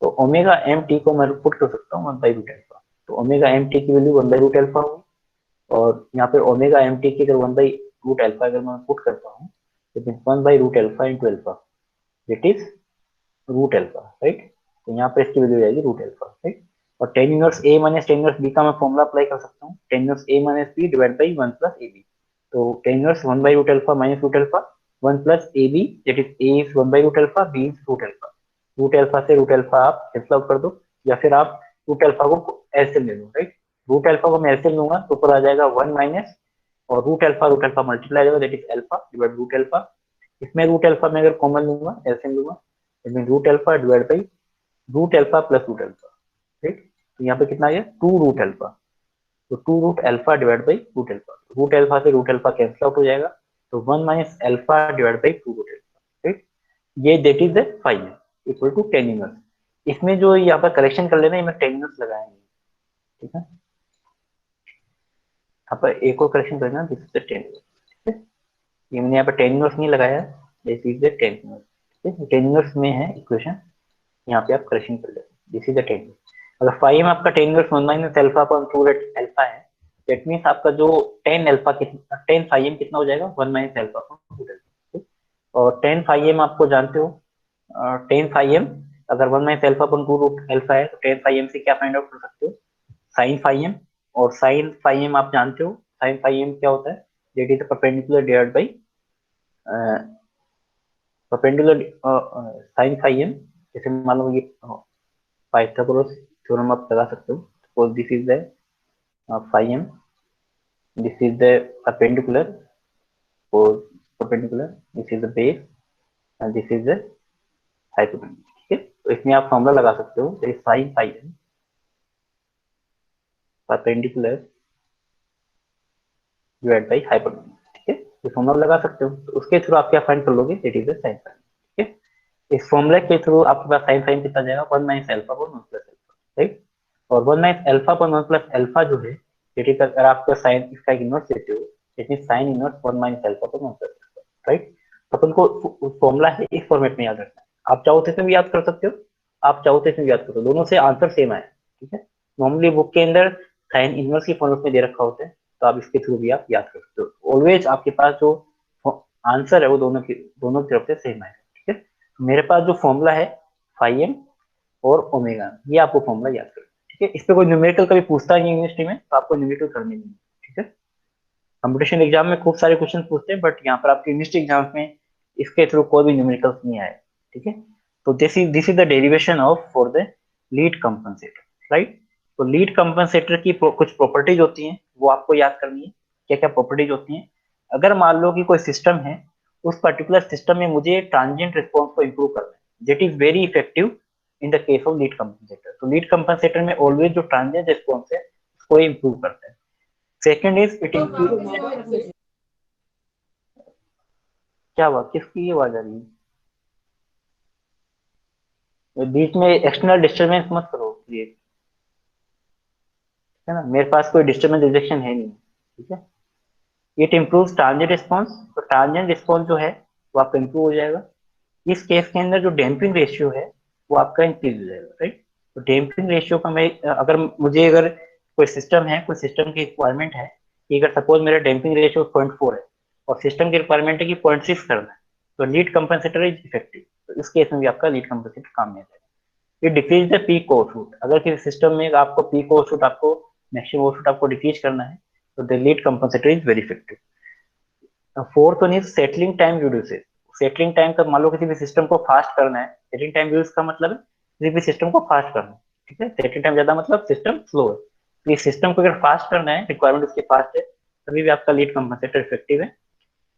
तो ओमेगा एम टी को मैं पुट कर सकता हूँ 1/रूट एल्फा। तो ओमेगा एम टी की वैल्यू 1/रूट एल्फा होगी, और यहाँ पे ओमेगा एम टी की अगर 1/रूट एल्फा अगर मैं पुट करता हूँ तो मीन 1/रूट alpha into alpha that is root alpha, right. तो यहाँ पे इसकी वैल्यू हो जाएगी रूट एल्फा, राइट। और tan inverse A minus tan inverse B का मैं फॉर्मुला अप्लाई कर सकता हूँ, tan inverse A minus B divide by 1 plus A B. तो टेन इनवर्स 1/रूट alpha minus root alpha 1 plus A B that is A is 1/रूट alpha, B is root alpha. Root alpha से root alpha आप cancel out कर दो, या फिर आप रूट एल्फा को एलसीएम ले लो, राइट। रूट एल्फा को मैं एलसीएम लूंगा तो ऊपर आ जाएगा 1 माइनस, और रूट एल्फा मल्टीप्लाई हो जाएगा that is alpha divide root alpha. इसमें रूट एल्फा में अगर कॉमन लूंगा एलसीएम लूंगा, इसमें root alpha divide by root alpha plus root alpha, ठीक। तो यहाँ पे कितना आ गया, टू रूट एल्फा। तो two root alpha divide by root alpha, root alpha से रूट एल्फा कैंसिल आउट हो जाएगा, तो 1 minus alpha divide by two root alpha, ठीक। ये that is the final equal to tan inverse. इसमें जो यहाँ पर करेक्शन कर लेना है, मैं टेन इनवर्स लगाया नहीं, ठीक है। यहाँ पर एक और करेक्शन करना, this is the tan inverse, ठीक है। ये मैंने यहाँ पर टेन इनवर्स नहीं लगाया, this is the tan inverse, ठीक है। टेन इनवर्स में है इक्वेशन, यहाँ पे आप करेक्शन कर लेते, दिस इज द टेन। अगर फाइव में आपका tan inverse 1 minus alpha upon 2 alpha है, दैट मींस आपका जो टेन एल्फा कितना, टेन फाइव एम कितना हो जाएगा, 1 माइनस एल्फा अपॉन 2 एल्फा, ठीक। और टेन फाइव एम आपको जानते हो, टेन फाइव एम अगर 1 minus alpha upon 2 root alpha है, तो टेन फाइव एम से क्या फाइंड आउट कर सकते हो, साइन फाइव एम। और साइन फाइव एम आप जानते हो, साइन फाइव एम क्या होता है, that is perpendicular divide by perpendicular sine phi M. जैसे मान लो ये पाइथागोरस थ्योरम आप लगा सकते हो, suppose this is the phi m, this is the perpendicular, or perpendicular, this is the base and this is the hypotenuse, ठीक है। तो इसमें आप फॉर्मूला लगा सकते हो, sin phi m perpendicular divide by hypotenuse, ठीक है। तो फॉर्मूला लगा सकते हो, तो उसके थ्रू आप क्या फाइंड कर लोगे, it is the sin phi, ठीक है। इस फॉर्मूला के थ्रू आपके पास sin phi m कितना जाएगा, 1 minus alpha upon 1 plus alpha, right. और 1 minus alpha upon 1 plus alpha जो है, इट इज अगर आपको साइन इसका इनवर्स लेते हो, it is sine inverse 1 minus alpha upon 1 plus alpha, right. तो अपन को फॉर्मूला है इस फॉर्मेट में याद रखना है, आप चाहो तो इसमें भी याद कर सकते हो, आप चाहो तो इसमें भी याद करो, दोनों से आंसर सेम आए, ठीक है। नॉर्मली बुक के अंदर साइन इनवर्स की फॉर्मेट में दे रखा होता है, तो आप इसके थ्रू भी आप याद कर सकते हो, ऑलवेज आपके पास जो आंसर है वो दोनों की तरफ से सेम आएगा, ठीक है। मेरे पास जो फॉर्मूला है फाइव एम और ओमेगा, ये आपको फॉर्मूला याद करना है, ठीक है। इस पे कोई न्यूमेरिकल कभी पूछता नहीं है यूनिवर्सिटी में, तो आपको न्यूमेरिकल करने नहीं है, ठीक है। कंपटीशन एग्जाम में खूब सारे क्वेश्चन पूछते हैं, बट यहाँ पर आपके यूनिवर्सिटी एग्जाम में इसके थ्रू कोई भी न्यूमेरिकल नहीं आए, ठीक है। तो this is the derivation of for the lead compensator, right. तो लीड कंपनसेटर की कुछ प्रॉपर्टीज होती हैं, वो आपको याद करनी है, क्या क्या प्रॉपर्टीज होती हैं। अगर मान लो कि कोई सिस्टम है, उस पर्टिकुलर सिस्टम में मुझे ट्रांजिएंट रिस्पॉन्स को इंप्रूव करना है, that is very effective in the case of lead compensator. तो लीड कंपनसेटर में ऑलवेज जो ट्रांजिएंट रिस्पॉन्स है उसको इंप्रूव करता है। सेकंड इज इट इंक्रीज, क्या हुआ, किसकी आवाज आ रही है, बीच में एक्सटर्नल डिस्टरबेंस मत करो क्रिएट, है ना। मेरे पास कोई डिस्टरबेंस रिजेक्शन है नहीं, ठीक है। इट इम्प्रूव ट्रांजिएंट रिस्पॉन्स, तो ट्रांजिएंट रिस्पॉन्स जो है वो आपका इंप्रूव हो जाएगा। इस केस के अंदर जो डैम्पिंग रेशियो है वो आपका इंक्रीज हो जाएगा, राइट। तो डैम्पिंग रेशियो का मैं अगर कोई सिस्टम है, कोई सिस्टम की रिक्वायरमेंट है कि अगर सपोज मेरा डैम्पिंग रेशियो 0.4 है और सिस्टम की रिक्वायरमेंट है कि 0.6 करना है, तो लीड कंपनसेटर इज इफेक्टिव। तो इस केस में भी आपका लीड कंपनसेटर काम में आएगा। ये डिक्रीज द पीक ओवरशूट, अगर किसी सिस्टम में आपको पीक ओवरशूट, आपको मैक्सिमम ओवरशूट आपको डिक्रीज करना है, तो the lead compensator is very effective. Fourth one is settling time reduces. Settling time का मान लो किसी भी सिस्टम को फास्ट करना है, सेटलिंग टाइम रिड्यूस का मतलब है किसी भी सिस्टम को फास्ट करना है, ठीक है। सेटलिंग टाइम ज्यादा मतलब सिस्टम स्लो है, तो इस सिस्टम को अगर फास्ट करना है, रिक्वायरमेंट उसकी फास्ट है, तभी भी आपका लीड कंपनसेटर इफेक्टिव है।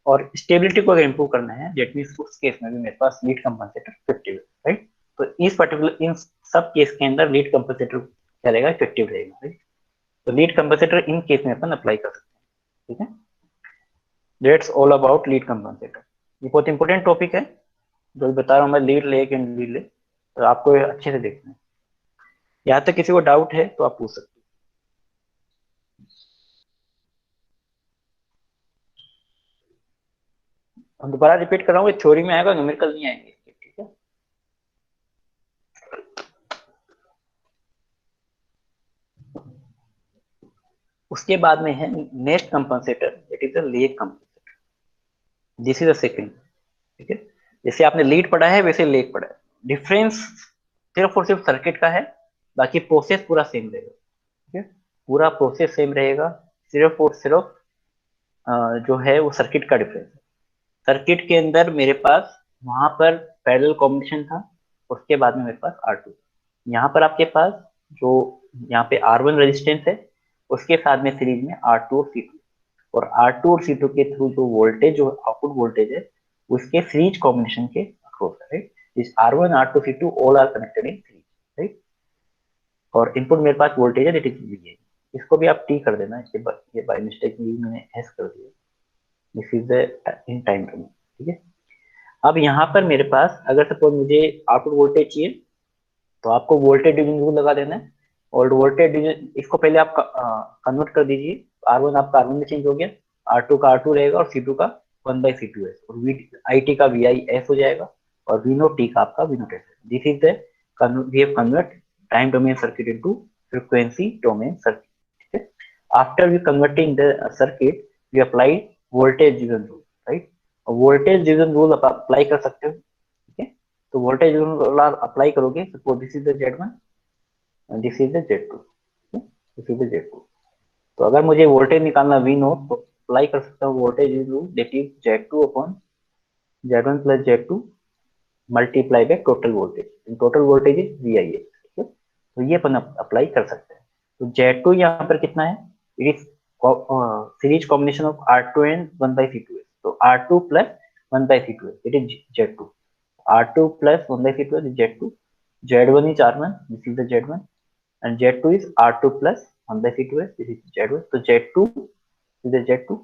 और स्टेबिलिटी को अगर इंप्रूव करना है, दैट मींस उस केस में भी मेरे पास लीड कंपनसेटर इफेक्टिव है, राइट। तो इस पर्टिकुलर इन सब केस के अंदर लीड कंपनसेटर क्या रहेगा, इफेक्टिव रहेगा, राइट। तो लीड कंपनसेटर इन केस में अपन अप्लाई कर सकते हैं, ठीक है। That's all about lead compensator. ये बहुत इंपॉर्टेंट टॉपिक है जो बता रहा हूँ मैं, lead leg and lead leg, तो आपको ये अच्छे से देखना है। यहाँ तक किसी को डाउट है तो आप पूछ सकते हो। हम दोबारा रिपीट कर रहा हूँ, ये थ्योरी में आएगा, न्यूमेरिकल नहीं आएंगे, ठीक है। उसके बाद में है next compensator, it is the lag compensator. This is the second, ठीक है। जैसे आपने लीड पढ़ा है वैसे लेग पढ़ा है, डिफरेंस सिर्फ और सिर्फ सर्किट का है, बाकी प्रोसेस पूरा सेम रहेगा, ठीक है। पूरा प्रोसेस सेम रहेगा, सिर्फ और सिर्फ जो है वो सर्किट का डिफरेंस है। सर्किट के अंदर मेरे पास वहां पर पैरेलल कॉम्बिनेशन था, उसके बाद में मेरे पास R2, यहाँ पर आपके पास जो यहाँ पे R1 रेजिस्टेंस है, उसके साथ में सीरीज में R2 और C2, और R2 और C2 के थ्रू जो वोल्टेज, जो आउटपुट वोल्टेज है, उसके सीरीज कॉम्बिनेशन के अक्रॉस है, right. This R1 R2 C2 all are connected in series, right. और इनपुट मेरे पास वोल्टेज है, दैट इज VA। इसको भी आप T कर देना, इसके बाद ये बाय मिस्टेक मैंने S कर दिया, this is the in time term, ठीक है। अब यहाँ पर मेरे पास अगर सपोज मुझे आउटपुट वोल्टेज चाहिए, तो आपको वोल्टेज डिवीजन रूल लगा देना है, और वोल्टेज डिवीजन इसको पहले आप कन्वर्ट कर दीजिए। R1 आपका R1 में चेंज हो गया, R2 का R2 रहेगा, और C2 का 1/C2S, और IT का VIS हो जाएगा, और V0 T का आपका V0 S। This is the we have convert time domain circuit into frequency domain circuit, ठीक है। After we converting the circuit, we apply voltage division rule, right. Voltage division rule आप apply कर सकते हो, ठीक है। तो वोल्टेज रूल अप्लाई करोगे, suppose this is the Z1 and this is the Z2, this is the Z2। तो अगर मुझे वोल्टेज निकालना V0, तो अप्लाई कर सकता हूँ voltage rule, that is Z2 upon Z1 plus Z2 multiply by total voltage, total voltage is VIS, ठीक है। तो ये अपन अप्लाई कर सकते हैं। तो Z2 यहाँ पर कितना है, it is series combination of R2 and 1/C2S, तो R2 plus 1/C2S, it is Z2। R2 plus 1/C2 is Z2, Z1 is R1, this is the Z1, and Z2 is R2 plus 1/C2S, this is Z1, so Z2 is the Z2,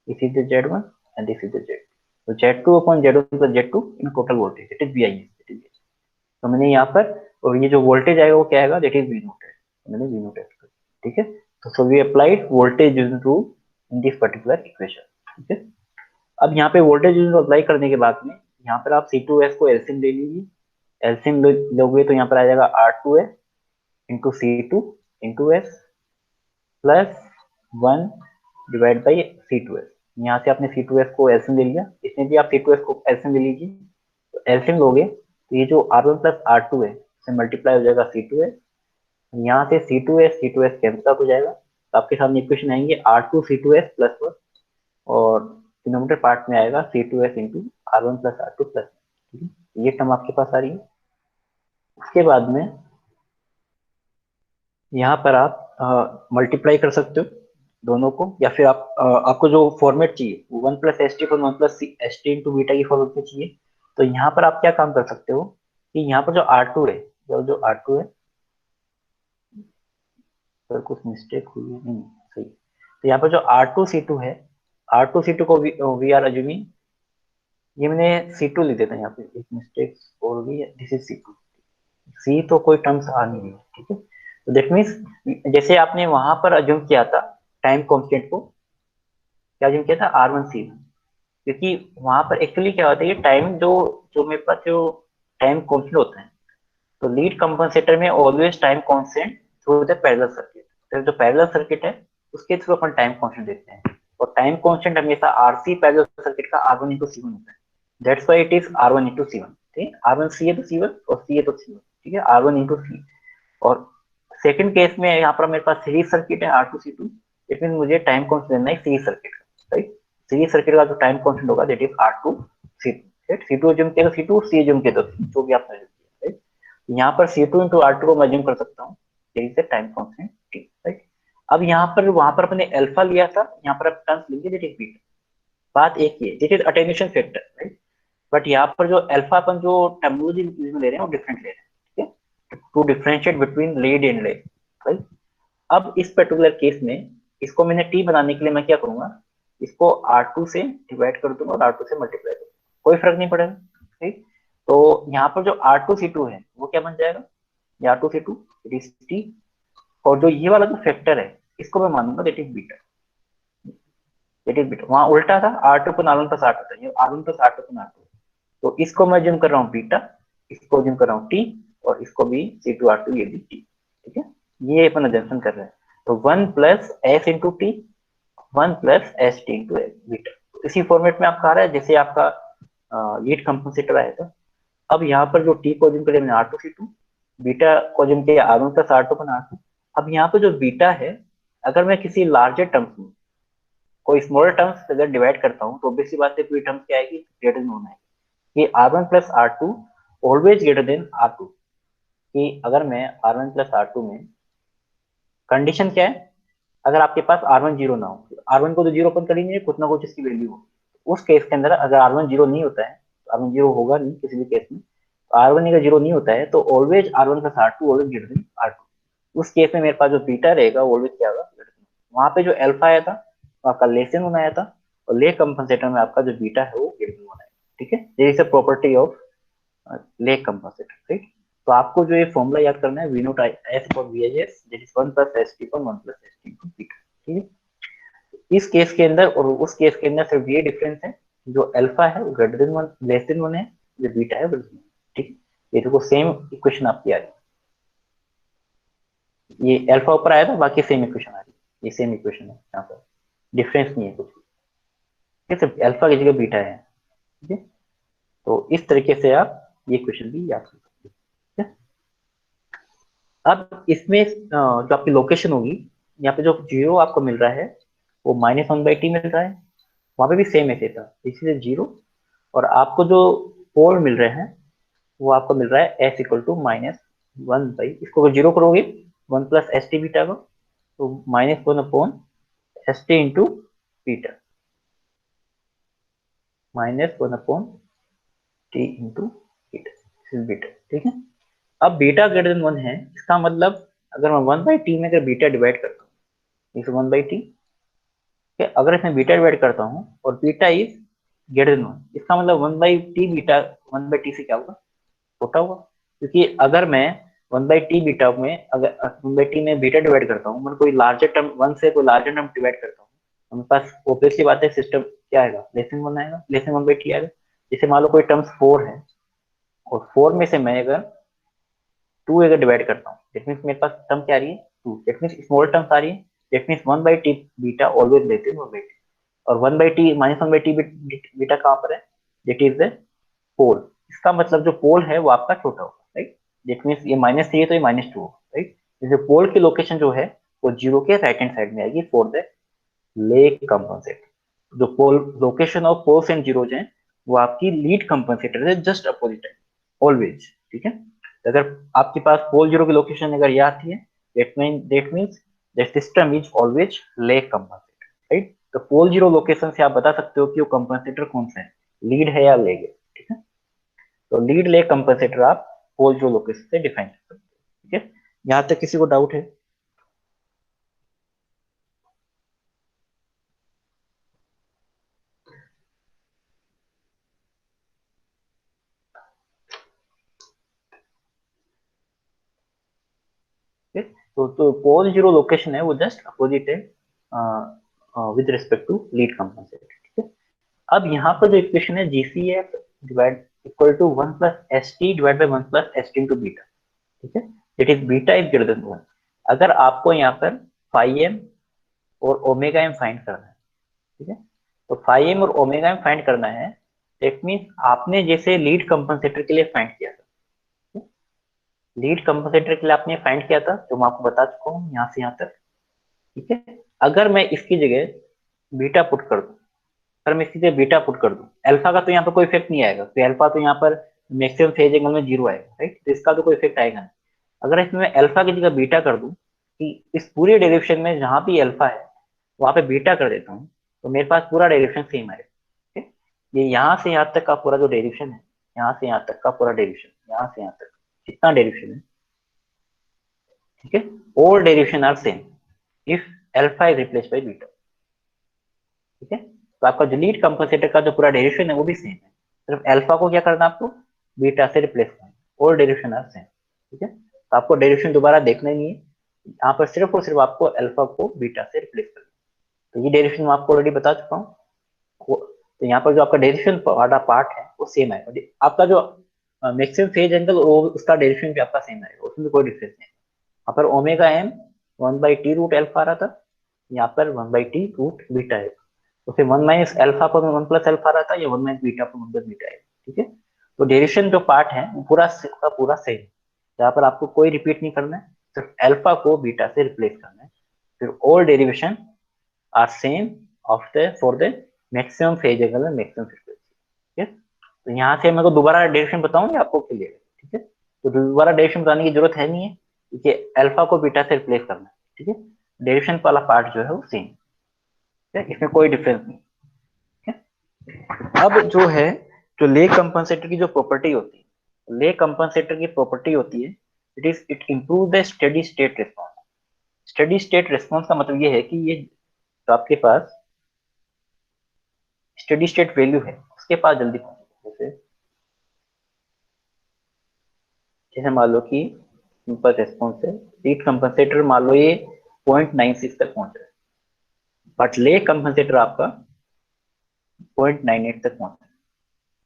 this is the Z1, and this is the Z2, so Z2 upon Z1 plus Z2 in total voltage, it is VIS, it is VIS। तो मैंने यहाँ पर, और ये जो voltage आएगा वो क्या आएगा, that is V0 है, तो मैंने V0 टेस्ट कर, ठीक है। तो so we applied voltage rule in this particular equation, ठीक है। अब यहाँ पे वोल्टेज अप्लाई करने के बाद में यहाँ पर आप C2S को एलसीएम ले लीजिए, एलसीएम लोगे तो यहाँ पर आ जाएगा R2S into C2 into S plus 1 divide by C2S। यहाँ से आपने C2S को एलसीएम ले लिया, इसमें भी आप C2S को एलसीएम ले लीजिए। तो एलसीएम लोगे तो ये जो R1 प्लस R2 है, इससे मल्टीप्लाई हो जाएगा C2S, यहाँ से C2S कैंसिल आउट हो जाएगा, तो आपके सामने इक्वेशन आएंगे R2 C2S प्लस 1, और डिनोमिनेटर पार्ट में आएगा C2S into R1 plus R2 plus, ठीक है। ये टर्म आपके पास आ रही है। उसके बाद में यहाँ पर आप मल्टीप्लाई कर सकते हो दोनों को, या फिर आप आपको जो फॉर्मेट चाहिए वो 1+ST पर 1+ST इंटू बीटा की फॉर्मेट में चाहिए, तो यहाँ पर आप क्या काम कर सकते हो कि यहाँ पर जो R2 है, जो R2 है, तो कुछ मिस्टेक हुई है, नहीं सही। तो यहाँ पर जो R2 C2 है, R2 C2 को वी आर अज्यूमिंग, ये मैंने C2 लिख देता है, यहाँ पे एक मिस्टेक और भी है, दिस इज C2, सी तो कोई टर्म्स आ नहीं है, ठीक है। तो दैट मीन्स जैसे आपने वहां पर अज्यूम किया था टाइम कांस्टेंट को, क्या अज्यूम किया था, R1C1, क्योंकि वहां पर एक्चुअली क्या होता है, ये टाइम जो जो मेरे पास जो टाइम कांस्टेंट होता है, तो लीड कंपनसेटर में always time constant through the parallel circuit, तो जो पैरेलल सर्किट है उसके थ्रू अपन टाइम कांस्टेंट देते हैं, और टाइम कांस्टेंट हमेशा आरसी पैरेलल सर्किट का R1 इंटू C1 होता है, that's why it is R1 into C1, ठीक है। R1 C है तो C1, और C है तो C1, ठीक है, R1 इंटू C। और सेकंड केस में यहाँ पर मेरे पास सीरीज सर्किट है R2C2, इट मीन मुझे टाइम कांस्टेंट देना है सीरीज सर्किट का, राइट। सीरीज सर्किट का जो टाइम कांस्टेंट होगा that is R2C2, right. C2 assume किया तो C2, C अज्यूम किया तो जो भी आपने अज्यूम किया, राइट। यहाँ पर C2 इंटू R2 को मैं अज्यूम कर सकता हूँ, there is the time constant T, right. अब यहाँ पर वहां पर अपने अल्फा लिया था, यहाँ पर आप टर्म्स लेंगे दैट इज बीटा, बात एक ही है, that is attenuation factor, right. But यहाँ पर जो अल्फा अपन जो टर्मिनोलॉजी ले रहे हैं वो डिफरेंट ले रहे हैं, ठीक है। To differentiate between lead and lag, right. अब इस पर्टिकुलर केस में इसको मैंने टी बनाने के लिए मैं क्या करूंगा, इसको R2 से डिवाइड कर दूंगा और R2 से मल्टीप्लाई कर दूंगा, कोई फर्क नहीं पड़ेगा, ठीक। तो यहाँ पर जो R2C2 है वो क्या बन जाएगा, ये R2C2 इट इज टी, और जो ये वाला जो फैक्टर है इसको मैं मानूंगा that is beta, that is beta. वहां उल्टा था, R2 पर R1 प्लस R2 था, ये R1 प्लस R2 पर R2, तो इसको मैं जिम कर रहा हूँ बीटा, इसको जिम कर रहा हूँ टी, और इसको भी C2R2 ये भी टी, ठीक है। ये अपन अजम्पशन कर रहे हैं। तो 1 plus S into T, 1 plus S T into beta, इसी फॉर्मेट में आपका आ रहा है जैसे आपका लीड कंपनसेटर आया था। अब यहाँ पर जो टी को जिम करें R2C2, बीटा को जिम के R1 प्लस R2 पर R2। अब यहाँ पे जो बीटा है, अगर मैं किसी लार्जर टर्म्स में कोई स्मॉलर टर्म्स अगर डिवाइड करता हूँ तो ऑब्वियसली बात है पूरी टर्म्स क्या आएगी, ग्रेटर देन होना है कि R1 plus R2 always greater than R2, कि अगर मैं R1 प्लस R2 में कंडीशन क्या है, अगर आपके पास R1 जीरो ना हो, R1 को तो जीरो अपन कर ही नहीं, कुछ ना कुछ इसकी वैल्यू हो, उस केस के अंदर अगर R1 जीरो नहीं होता है, R1 जीरो होगा नहीं किसी भी केस में, तो R1 अगर जीरो नहीं होता है तो always R1 plus R2 always greater than R2। उस केस में मेरे पास जो बीटा रहेगा ऑलवेज क्या होगा, वहां पे जो अल्फा आया था वो आपका लेस देन वन आया था, और लेग कंपनसेटर में आपका जो बीटा है वो ग्रेटर देन वन आया, ठीक है। This is a property of leg compensator, right. तो आपको जो ये फॉर्मूला याद करना है, V naught S for V H S that is 1 plus S T पर 1 plus S T into beta, ठीक है। इस केस के अंदर और उस केस के अंदर सिर्फ ये डिफरेंस है, जो अल्फा है वो greater than one less than one है, जो बीटा है ग्रेटर देन, ठीक। ये देखो सेम इक्वेशन आपकी आ रही है, ये अल्फा ऊपर आया था, बाकी सेम इक्वेशन आ रही है, ये सेम इक्वेशन है, यहाँ पर डिफरेंस नहीं है कुछ, ठीक है, सिर्फ अल्फा की जगह बीटा है, ठीक है। तो इस तरीके से आप ये क्वेश्चन भी याद कर सकते हैं, ठीक है। अब इसमें जो आपकी लोकेशन होगी, यहाँ पे जो जीरो आपको मिल रहा है वो -1/t मिल रहा है, वहां पे भी सेम ऐसे था, इसी से जीरो, और आपको जो पोल मिल रहे हैं वो आपको मिल रहा है s इक्वल टू -1/, इसको अगर जीरो करोगे 1 प्लस एस टी बीटा को, तो -1/st into beta, -1/t into beta, ठीक है। अब बीटा ग्रेटर देन वन है, इसका मतलब अगर मैं 1/t में अगर बीटा डिवाइड करता हूँ इस 1/t, अगर इसमें बीटा डिवाइड करता हूँ और beta is greater then one, इसका मतलब 1/t बीटा 1/t से क्या होगा, छोटा होगा, क्योंकि अगर मैं 1/t बीटा में अगर 1/t में बीटा डिवाइड करता हूँ, मैं कोई लार्जर टर्म वन से कोई लार्जर टर्म डिवाइड करता हूँ, तो मेरे पास ऑब्वियसली बात है सिस्टम क्या आएगा, लेस देन वन आएगा, लेस देन 1/t आएगा। जैसे मान लो कोई टर्म्स 4 है और 4 में से मैं अगर 2 अगर डिवाइड करता हूँ, दैट मीन्स मेरे पास टर्म क्या आ रही है 2, दैट मीन्स स्मॉल टर्म्स आ रही है, that means 1/t beta always less than 1/t, और 1/t -1/t बीटा कहाँ पर है, दैट इज द पोल, इसका मतलब जो पोल है वो आपका छोटा होगा, राइट। दैट मीन्स ये -3 है तो ये -2 होगा, राइट। जैसे पोल की लोकेशन जो है वो जीरो के राइट हैंड साइड में आएगी फॉर द लेग कंपनसेटर, जो pole location of poles and zeros हैं वो आपकी लीड कंपनसेटर है, जस्ट अपोजिट है ऑलवेज, ठीक है। तो अगर आपके पास पोल जीरो की लोकेशन अगर ये आती है, that means the system is always leg compensator, right. तो पोल जीरो लोकेशन से आप बता सकते हो कि वो कंपनसेटर कौन सा है, लीड है या लेग है, ठीक है। तो लीड लेग कंपनसेटर आप पोल जीरो लोकेशन से डिफाइन कर सकते हो, ठीक है। यहाँ तक किसी को डाउट है? ठीक है? तो पोल जीरो लोकेशन है वो जस्ट अपोजिट है with respect to lead compensator, ठीक है। अब यहाँ पर जो इक्वेशन है GCF divide equal to 1 plus S T divide by 1 plus S T into beta, ठीक है। That is beta is greater than 1। अगर आपको यहाँ पर फाई एम और ओमेगा एम फाइंड करना है, ठीक है, तो फाई एम और ओमेगा एम फाइंड करना है, दैट मीन्स आपने जैसे लीड कंपनसेटर के लिए फाइंड किया था, लीड कंपनसेटर के लिए आपने फाइंड किया था जो मैं आपको बता चुका हूँ यहाँ से यहाँ तक, ठीक है। अगर मैं इसकी जगह बीटा पुट कर दूं, अगर मैं इसकी जगह बीटा पुट कर दूं, अल्फा का तो यहाँ पर कोई इफेक्ट नहीं आएगा, तो अल्फा तो यहाँ पर मैक्सिमम फेज एंगल में जीरो आएगा, राइट, तो इसका तो कोई इफेक्ट आएगा नहीं। अगर इसमें मैं अल्फा की जगह बीटा कर दूं, कि इस पूरे डायरेक्शन में जहां भी अल्फा है वहां पे बीटा कर देता हूँ, तो मेरे पास पूरा डायरेक्शन सेम आएगा, ठीक है। ये यहाँ से यहाँ तक का पूरा जो डायरेक्शन है, यहाँ से यहाँ तक का पूरा डायरेक्शन, यहाँ से यहाँ तक जितना डायरेक्शन है ठीक है, all derivation are same if alpha is replaced by beta. ठीक है, तो आपका जो लीड कंपनसेटर का जो पूरा डेरिवेशन है वो भी सेम है, सिर्फ अल्फा को क्या करना है आपको, बीटा से रिप्लेस करना है, ऑल डेरिवेशन आर सेम। ठीक है, तो आपको डेरिवेशन दोबारा देखना ही नहीं है, यहाँ पर सिर्फ और सिर्फ आपको अल्फा को बीटा से रिप्लेस करना है। तो ये डेरिवेशन मैं आपको ऑलरेडी बता चुका हूँ। तो यहाँ पर जो आपका डेरिवेशन वाला पार्ट है वो सेम है, आपका जो मैक्सिमम फेज एंगल वो उसका डेरिवेशन भी आपका सेम है, उसमें कोई डिफरेंस नहीं है। यहाँ पर omega M 1/t root alpha आ रहा था, यहाँ पर 1/t रूट बीटा है, तो फिर 1 माइनस अल्फा पर 1 प्लस अल्फा रहता है, या 1 माइनस बीटा पर 1 प्लस बीटा है। ठीक है, तो डेरिवेशन जो पार्ट है वो पूरा सेम है, यहाँ पर आपको कोई रिपीट नहीं करना है, सिर्फ अल्फा को बीटा से रिप्लेस करना है, फिर all derivation are same of the for the maximum phase angle and maximum frequency. ठीक है, तो यहाँ से मैं को दोबारा डेरिवेशन बताऊंगी आपको क्लियर। ठीक है, तो दोबारा डेरिवेशन बताने की जरूरत है नहीं है, क्योंकि अल्फा को बीटा से रिप्लेस करना है। ठीक है, डेरिवेशन वाला पार्ट जो है वो सेम है, इसमें कोई डिफरेंस नहीं। ठीक है, अब जो है, जो लेग कंपनसेटर की जो प्रॉपर्टी होती है, लेग कंपनसेटर की प्रॉपर्टी होती है, it improve the steady state response. Steady state response का मतलब ये है कि ये जो आपके पास स्टेडी स्टेट वैल्यू है उसके पास जल्दी पहुंचे। जैसे जैसे मान लो कि सिंपल रेस्पॉन्स है, लीड कंपनसेटर मान लो ये 0.96 तक पहुंच रहा है, बट ले कंपनसेटर आपका 0.98 तक पहुंच रहा है,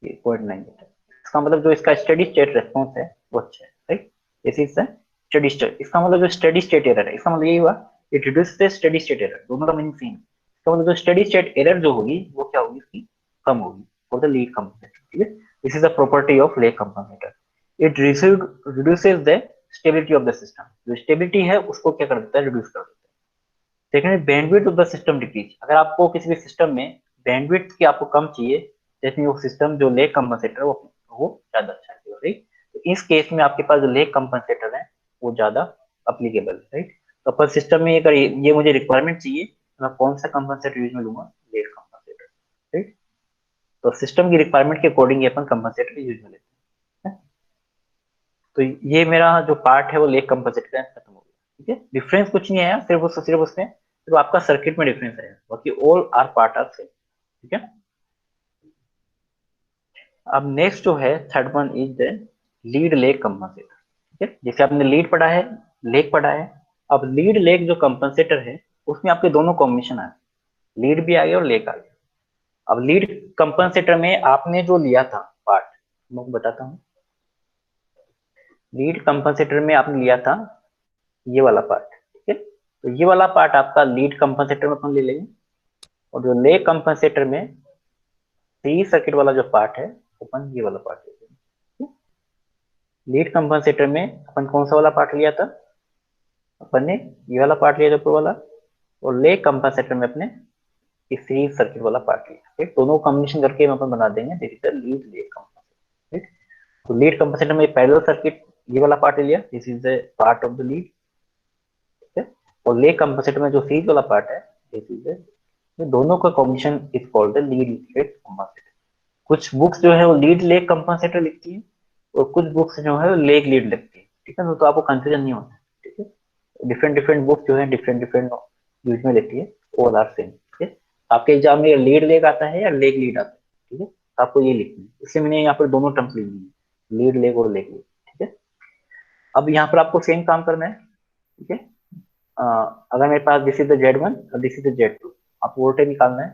ये 0.98 है। इसका मतलब जो इसका स्टेडी स्टेट रेस्पॉन्स है वो अच्छा है, right. This is the steady state, इसका मतलब जो स्टेडी स्टेट एरर है, इसका मतलब यही हुआ it reduce the steady state error, दोनों का मीनिंग सेम। इसका मतलब जो स्टेडी स्टेट एरर जो होगी वो क्या होगी, इसकी कम होगी फॉर द लीड कंपनसेटर। ठीक है, this is the property of lead compensator, it reduces the stability of the system, जो स्टेबिलिटी है उसको क्या कर देता है, रिड्यूस कर देता है। Second, bandwidth of the system decrease, अगर आपको किसी भी सिस्टम में बैंडविड्थ की आपको कम चाहिए, जैसे वो सिस्टम जो लेग कंपनसेटर वो ज्यादा अच्छा है, राइट। तो इस केस में आपके पास जो लेग कंपनसेटर है वो ज्यादा अप्लीकेबल है, राइट। तो अपन सिस्टम में अगर ये मुझे रिक्वायरमेंट चाहिए तो मैं कौन सा कंपनसेटर यूज में लूंगा, लेग कंपनसेटर, राइट। तो सिस्टम की रिक्वायरमेंट के अकॉर्डिंग अपन कंपनसेटर यूज में लेते हैं। तो ये मेरा जो पार्ट है वो लेग कंपनसेटर का खत्म हो गया। ठीक है, डिफरेंस कुछ नहीं आया, सिर्फ उसमें सिर्फ आपका सर्किट में डिफरेंस आया, बाकी all are part are same. ठीक है, अब नेक्स्ट जो है third one is the lead leg compensator. ठीक है, जैसे आपने लीड पढ़ा है, लेग पढ़ा है, अब लीड लेग जो कंपनसेटर है उसमें आपके दोनों कॉम्बिनेशन आए, लीड भी आ गया और लेग आ गया। अब लीड कंपनसेटर में आपने जो लिया था पार्ट, मैं आपको बताता हूँ, लीड कंपनसेटर में आपने लिया था ये वाला पार्ट। ठीक है, तो ये वाला पार्ट आपका लीड कंपनसेटर में अपन ले लेंगे, और जो लेग कंपनसेटर में सी सर्किट वाला जो पार्ट है अपन ये वाला पार्ट ले लेंगे। लीड कंपनसेटर में अपन कौन सा वाला पार्ट लिया था, अपन ने ये वाला पार्ट लिया था ऊपर वाला, और लेग कंपनसेटर में अपने इस सीरीज सर्किट वाला पार्ट लिया। ठीक, दोनों कॉम्बिनेशन करके हम अपन बना देंगे डिजिटल लीड लेग कंपनसेटर। ठीक, तो लीड कंपनसेटर में पैरेलल सर्किट ये वाला पार्ट ले लिया, this is the part of the lead. ठीक है, और लेग कंपनसेटर में जो सीरीज वाला पार्ट है दिस इज द, दोनों का combination is called the lead leg compensator. कुछ बुक्स जो है वो लीड लेग कंपनसेटर लिखती है, और कुछ बुक्स जो है वो लेग लीड लिखती है। ठीक है, तो आपको कंफ्यूजन नहीं होना है। ठीक है, डिफरेंट डिफरेंट बुक जो है डिफरेंट डिफरेंट यूज में लेती है, ऑल आर सेम। ठीक है, आपके एग्जाम में लीड लेग आता है या लेग लीड आता है, ठीक है, आपको ये लिखना है, इसलिए मैंने यहाँ पर दोनों टर्म्स लिखी है, लीड लेग और लेग लीड। ठीक है, अब यहाँ पर आपको सेम काम करना है। ठीक है, अगर मेरे पास दिस इज द Z1 और दिस इज द Z2, आप वोल्टेज निकालना है,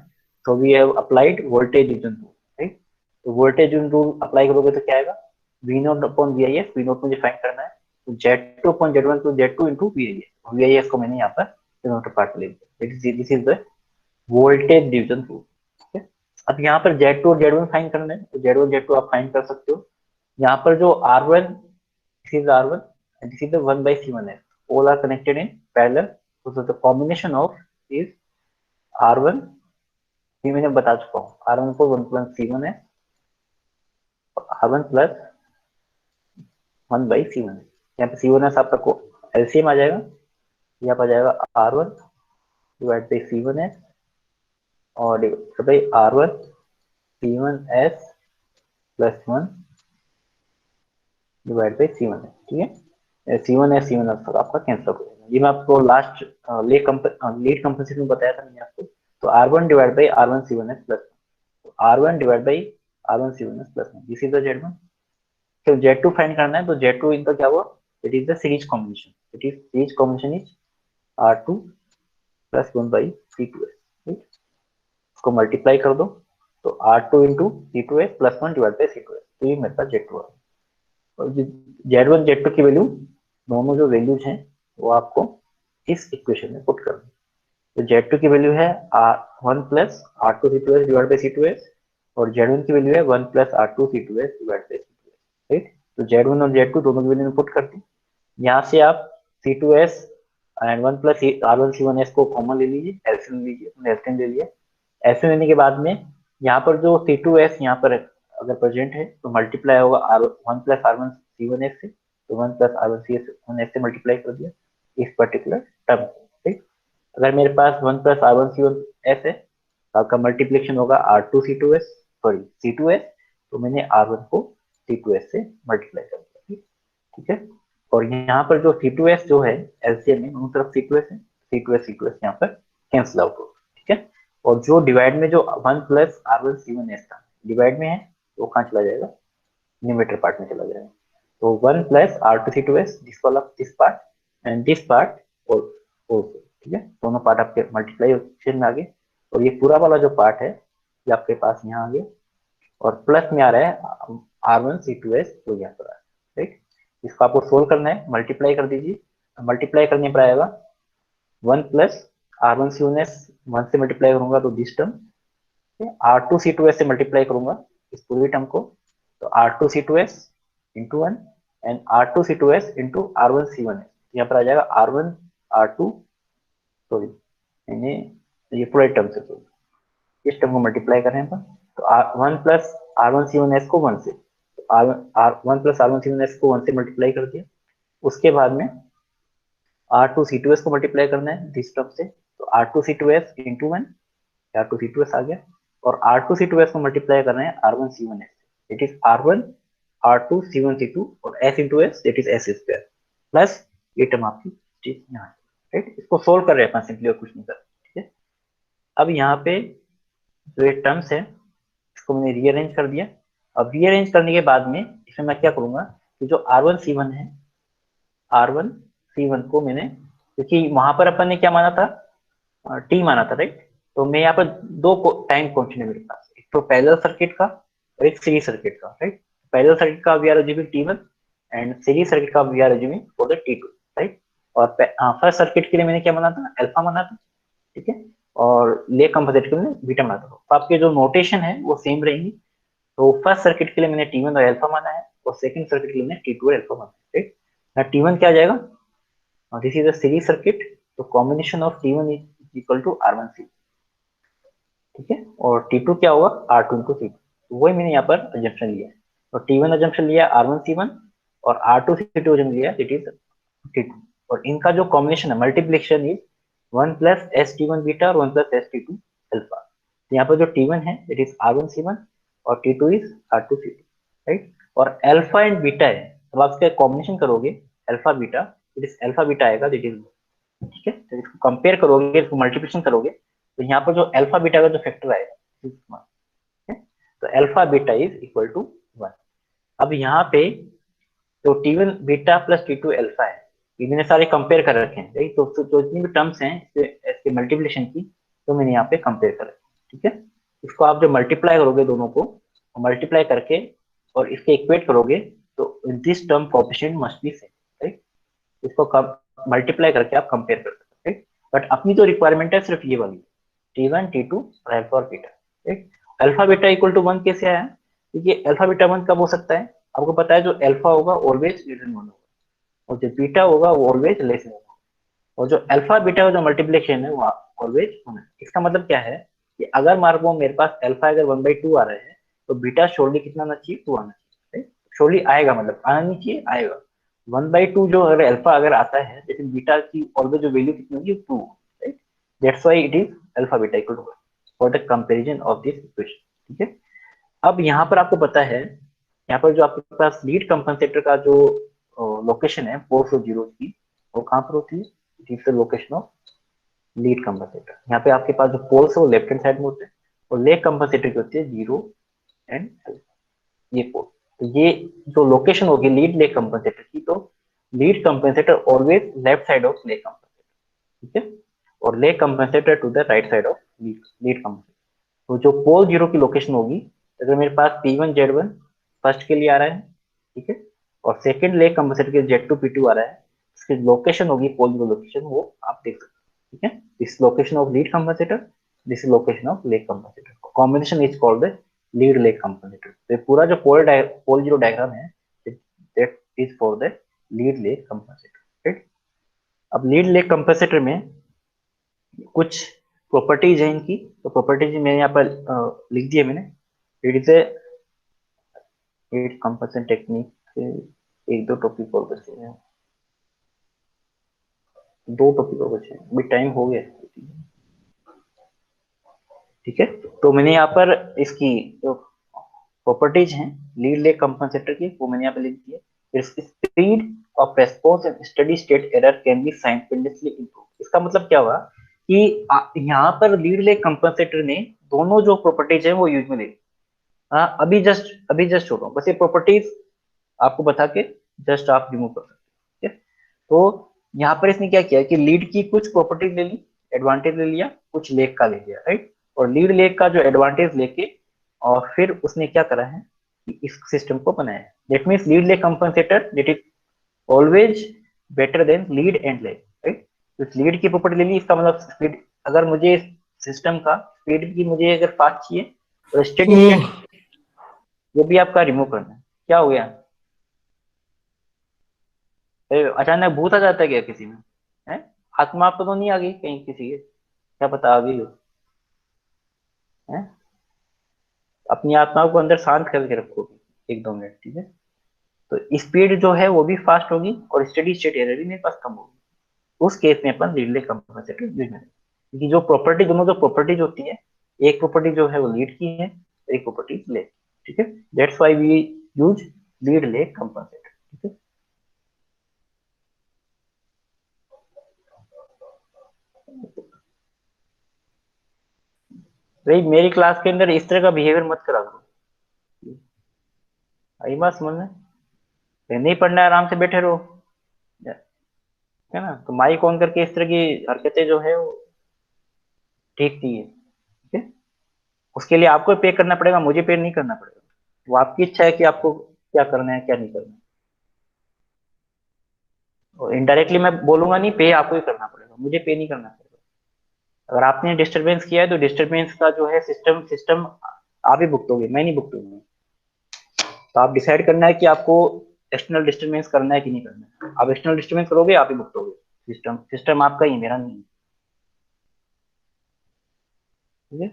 तो we have applied voltage division rule, right. तो वोल्टेज डिवीजन रूल अप्लाई करोगे तो क्या आएगा, V naught upon V I S, V naught मुझे फाइंड करना है, तो Z2 अपॉन Z1 तो Z2 into V I S, V I S को मैंने यहाँ पर डिनोमिनेटर पार्ट ले लिया, this is the voltage division rule. ठीक है, अब यहाँ पर Z2 और Z1 फाइंड करना है, तो Z1 Z2 आप फाइंड कर सकते हो। यहाँ पर जो R1, this is R1 and this is the 1 by C1 है, all are connected in parallel, so the combination of is R1, ये मैंने बता चुका हूँ, R1 को 1 plus C1 है, R1 plus 1 by C1 है, यहाँ पे C1 है आपका को LCM आ जाएगा, यहाँ पर आ जाएगा R1 डिवाइड बाई C1 है, और divide by R1 C1S plus 1 divide by C1 है। ठीक है, C1 है, C1 आपका कैंसिल हो जाएगा। ये मैं आपको लास्ट लीड कंपनसेशन में बताया था मैंने आपको। तो R1 divide by R1 C1 S plus R1 divide by R1 C1 S plus this is the Z1। तो Z2 फाइंड करना है, तो Z2 इनका क्या हुआ, it is the series combination, it is series combination is R2 plus 1 by C2S, ठीक। इसको multiply कर दो, तो R2 into C2S plus 1 divide by C2S, तो ये मेरे पास Z2 है। और Z1 Z2 की वैल्यू, दोनों जो वैल्यूज हैं वो आपको इस इक्वेशन में पुट कर दो। तो Z2 की वैल्यू है R1 plus R2 C2S divide by C2S, और Z1 की वैल्यू है 1 plus R2 C2S divide by C2S, right. तो Z1 और Z2 दोनों की वैल्यू पुट करते हैं। यहाँ से आप C2S and 1 plus R1 C1S को कॉमन ले लीजिए, एलसीएम लीजिए, हमने एलसीएम ले लिया। एलसीएम लेने के बाद में यहाँ पर जो C2S यहाँ पर अगर प्रेजेंट है तो मल्टीप्लाई होगा R1 प्लस R1 C1S से, तो 1 प्लस R1 C1S से मल्टीप्लाई कर दिया इस पर्टिकुलर टर्म, ठीक। अगर मेरे पास 1 प्लस R1 C1S है तो आपका मल्टीप्लिकेशन होगा R2 C2S, सॉरी C2S, तो मैंने R1 को C2S से मल्टीप्लाई कर दिया, ठीक। ठीक है। और यहाँ पर जो C2S जो है एलसीएम में दोनों तरफ C2S है, C2S यहाँ पर कैंसिल आउट होगा, ठीक है। और जो डिवाइड में जो 1 प्लस R1 C1S था डिवाइड में है, वो कहाँ चला जाएगा, न्यूमरेटर पार्ट में चला जाएगा। तो 1 प्लस R2 C2S दिस वाला, this part and this part, और ठीक है, दोनों पार्ट आपके मल्टीप्लाई में आ गए। और ये पूरा वाला जो पार्ट है ये आपके पास यहाँ आ गया, और प्लस में आ रहा है R1 C2S जो यहाँ पर आ रहा है, राइट। इसको आपको सोल्व करना है, मल्टीप्लाई कर दीजिए। मल्टीप्लाई करने पर आएगा 1 प्लस R1 C1S, 1 से मल्टीप्लाई करूंगा तो दिस टर्म, R2 C2S से मल्टीप्लाई करूंगा इस पूरी टर्म को, तो R2 C2S into 1 and R2 C2S into R1 C1S, यहाँ पर आ जाएगा R1 R2, सॉरी मैंने ये पूरे टर्म से इस टर्म को मल्टीप्लाई कर रहे हैं, तो R1 प्लस R1 C1S को 1 से, R1 प्लस R1 C1S को 1 से मल्टीप्लाई कर दिया। उसके बाद में R2 C2S को मल्टीप्लाई करना है दिस टर्म से, तो R2 C2S into 1, R2 C2S आ गया, और R2 C2S को मल्टीप्लाई कर रहे हैं R1 C1S, it is R1 R2 C1 C2, और S into S it is S square, plus ये टर्म आपकी यहाँ, राइट। इसको सोल्व कर रहे हैं अपना सिंपली, और कुछ नहीं कर, ठीक है। अब यहाँ पे जो ये टर्म्स है इसको मैंने रीअरेंज कर दिया। अब रीअरेंज करने के बाद में इसमें मैं क्या करूंगा कि जो R1 C1 है, R1 C1 को मैंने, क्योंकि वहां पर अपन ने क्या माना था, टी माना था, राइट। तो मैं यहाँ पर दो टाइम कॉन्स्टेंट है मेरे पास, एक तो पैरेलल सर्किट का और एक सीरीज सर्किट का, राइट। पैरेलल सर्किट का we are assuming T1 and series circuit का we are assuming for the T2, right. और फर्स्ट सर्किट के लिए मैंने क्या माना था, अल्फा माना था, ठीक है। और ले कंपोजिट के लिए बीटा माना था। तो आपके जो नोटेशन है वो सेम रहेंगी। तो फर्स्ट सर्किट के लिए मैंने T1 और अल्फा माना है, और सेकंड सर्किट के लिए मैंने T2 और अल्फा माना है, राइट। ना T1 क्या आ जाएगा, this is a series circuit, तो combination of T1 is equal to R1 C, ठीक है। और T2 क्या होगा, R2 इंटू C2, तो वही मैंने यहाँ पर अजम्पशन लिया है। तो T1 अजम्पशन लिया R1 C1, और R2 C2 अजम्पशन लिया इट इज T2, और इनका जो कॉम्बिनेशन है multiplication is 1 plus ST1 beta और 1 प्लस ST2 अल्फा। तो यहाँ पर जो T1 है इट इज R1 C1, और T2 is R2 C2, right. और अल्फा एंड बीटा है, अब आप इसका कॉम्बिनेशन करोगे alpha beta, it is alpha beta आएगा, इट इज, ठीक है। तो इसको कंपेयर करोगे, इसको मल्टीप्लिकेशन करोगे, तो यहाँ पर जो अल्फा बीटा का जो फैक्टर आएगा, ठीक है, तो alpha beta is equal to 1। अब यहाँ पे तो T1 beta plus T2 alpha है, ये मैंने सारे कंपेयर कर रखे हैं, राइट। तो जितनी भी टर्म्स हैं इसके मल्टीप्लिकेशन की, तो मैंने यहाँ पे कंपेयर कर रखी है, ठीक है। इसको आप जो मल्टीप्लाई करोगे दोनों को, मल्टीप्लाई करके और इसके इक्वेट करोगे, तो this term coefficient must be same, right. इसको मल्टीप्लाई करके आप कंपेयर कर सकते हैं, बट अपनी जो रिक्वायरमेंट है सिर्फ ये वाली, T1 T2 और अल्फा और beta, right. Alpha beta equal to 1 कैसे आया, क्योंकि अल्फा बीटा 1 कब हो सकता है, आपको पता है जो अल्फा होगा ऑलवेज ग्रेटर देन 1 होगा, और जो बीटा होगा वो ऑलवेज लेस देन 1 होगा, और जो अल्फा बीटा का जो मल्टीप्लिकेशन है वो ऑलवेज 1 है। इसका मतलब क्या है कि अगर मान लो मेरे पास अल्फा अगर 1/2 आ रहा है, तो बीटा श्योरली कितना आना चाहिए, 2 आना चाहिए, श्योरली आएगा, मतलब आना नहीं चाहिए, आएगा। 1/2 जो अगर अल्फा अगर आता है, लेकिन बीटा की ऑलवेज जो वैल्यू कितनी होगी, 2, right. That's why it is alpha beta equal to for the comparison of this equation, ठीक है। अब यहाँ पर आपको पता है, यहाँ पर जो आपके पास लीड कंपनसेटर का जो लोकेशन है पोल्स और जीरो की, वो कहाँ पर होती है? It is the location of lead compensator. यहाँ पे आपके पास जो पोल्स है वो लेफ्ट हैंड साइड में होते हैं, और लेग कंपनसेटर की होती है जीरो एंड ये पोल। तो ये जो लोकेशन होगी लीड लेग कंपनसेटर की, तो lead compensator always left side of leg compensator, ठीक है, और leg compensator to the right side of lead compensator. तो जो पोल जीरो की लोकेशन होगी, अगर मेरे पास P1 Z1 फर्स्ट के लिए आ रहा है, ठीक है, और सेकंड लेग कंपनसेटर के Z2 P2 आ रहा है, इसकी लोकेशन होगी पोल जीरो लोकेशन, वो आप देख सकते हैं, ठीक है। This location of lead compensator, this location of leg compensator, combination is called the lead leg compensator. तो पूरा जो पोल जीरो डायग्राम है, that is for the lead leg compensator, right. अब लीड लेग कंपनसेटर में कुछ properties है इनकी, तो प्रॉपर्टीज मैंने यहाँ पर लिख दिया मैंने। It is at compensation technique, एक दो टॉपिक और बचे हैं, दो टॉपिक और बचे हैं, अभी टाइम हो गया, ठीक है। तो मैंने यहाँ पर इसकी जो प्रॉपर्टीज हैं लीड लेग कंपनसेटर की, वो मैंने यहाँ पे लिख दिया। Speed of response and steady state error can be simultaneously improve. इसका मतलब क्या हुआ कि यहाँ पर लीड लेग कंपनसेटर ने दोनों जो प्रॉपर्टीज है वो यूज में ले ली। हाँ, अभी जस्ट छोड़ो, बस ये प्रॉपर्टीज आपको बता के जस्ट आप रिमूव कर सकते हैं, ठीक है। तो यहाँ पर इसने क्या किया कि लीड की कुछ प्रॉपर्टीज ले ली, एडवांटेज ले लिया, कुछ लेग का ले लिया, राइट। और लीड लेग का जो एडवांटेज लेके और फिर उसने क्या करा है कि इस सिस्टम को बनाया है। That means lead leg compensator that is always better than lead and lag, right. तो लीड की प्रॉपर्टी ले ली, इसका मतलब स्पीड, अगर मुझे सिस्टम का स्पीड की मुझे अगर फास्ट चाहिए तो स्टेडी स्टेट वो भी आपका रिमूव करना है। क्या हो गया? अचानक भूत आ जाता है क्या किसी में? है, आत्मा आप तो नहीं आ गई कहीं किसी के? क्या पता आ गई हो, है? अपनी आत्मा को अंदर शांत करके रखो एक दो मिनट, ठीक है। तो स्पीड जो है वो भी फास्ट होगी और स्टेडी स्टेट एरर भी मेरे पास कम होगी। उस केस में अपन लीड लेग कंपनसेटर यूज करेंगे, क्योंकि जो प्रॉपर्टी, दोनों जो प्रॉपर्टीज होती है, एक प्रॉपर्टी जो है वो लीड की है, एक प्रॉपर्टी लेग, ठीक है। That's why we use lead leg compensator, ठीक है। भाई मेरी क्लास के अंदर इस तरह का बिहेवियर मत करा करो, आई बात समझ में? नहीं पढ़ना है, आराम से बैठे रहो, है ना। तो माइक ऑन करके इस तरह की हरकतें जो है वो ठीक नहीं है, ठीक है। उसके लिए आपको पे करना पड़ेगा, मुझे पे नहीं करना पड़ेगा। वो आपकी इच्छा है कि आपको क्या करना है क्या नहीं करना है। और इनडायरेक्टली मैं बोलूंगा नहीं, पे आपको ही करना पड़ेगा, मुझे पे नहीं करना पड़ेगा। अगर आपने डिस्टरबेंस किया है तो डिस्टरबेंस का जो है सिस्टम सिस्टम आप ही भुगतोगे, मैं नहीं भुगतूंगा। तो आप डिसाइड करना है कि आपको एक्सटर्नल डिस्टरबेंस करना है कि नहीं करना है। आप एक्सटर्नल डिस्टरबेंस करोगे आप ही भुगतोगे, सिस्टम सिस्टम आपका ही, मेरा नहीं है, ठीक है।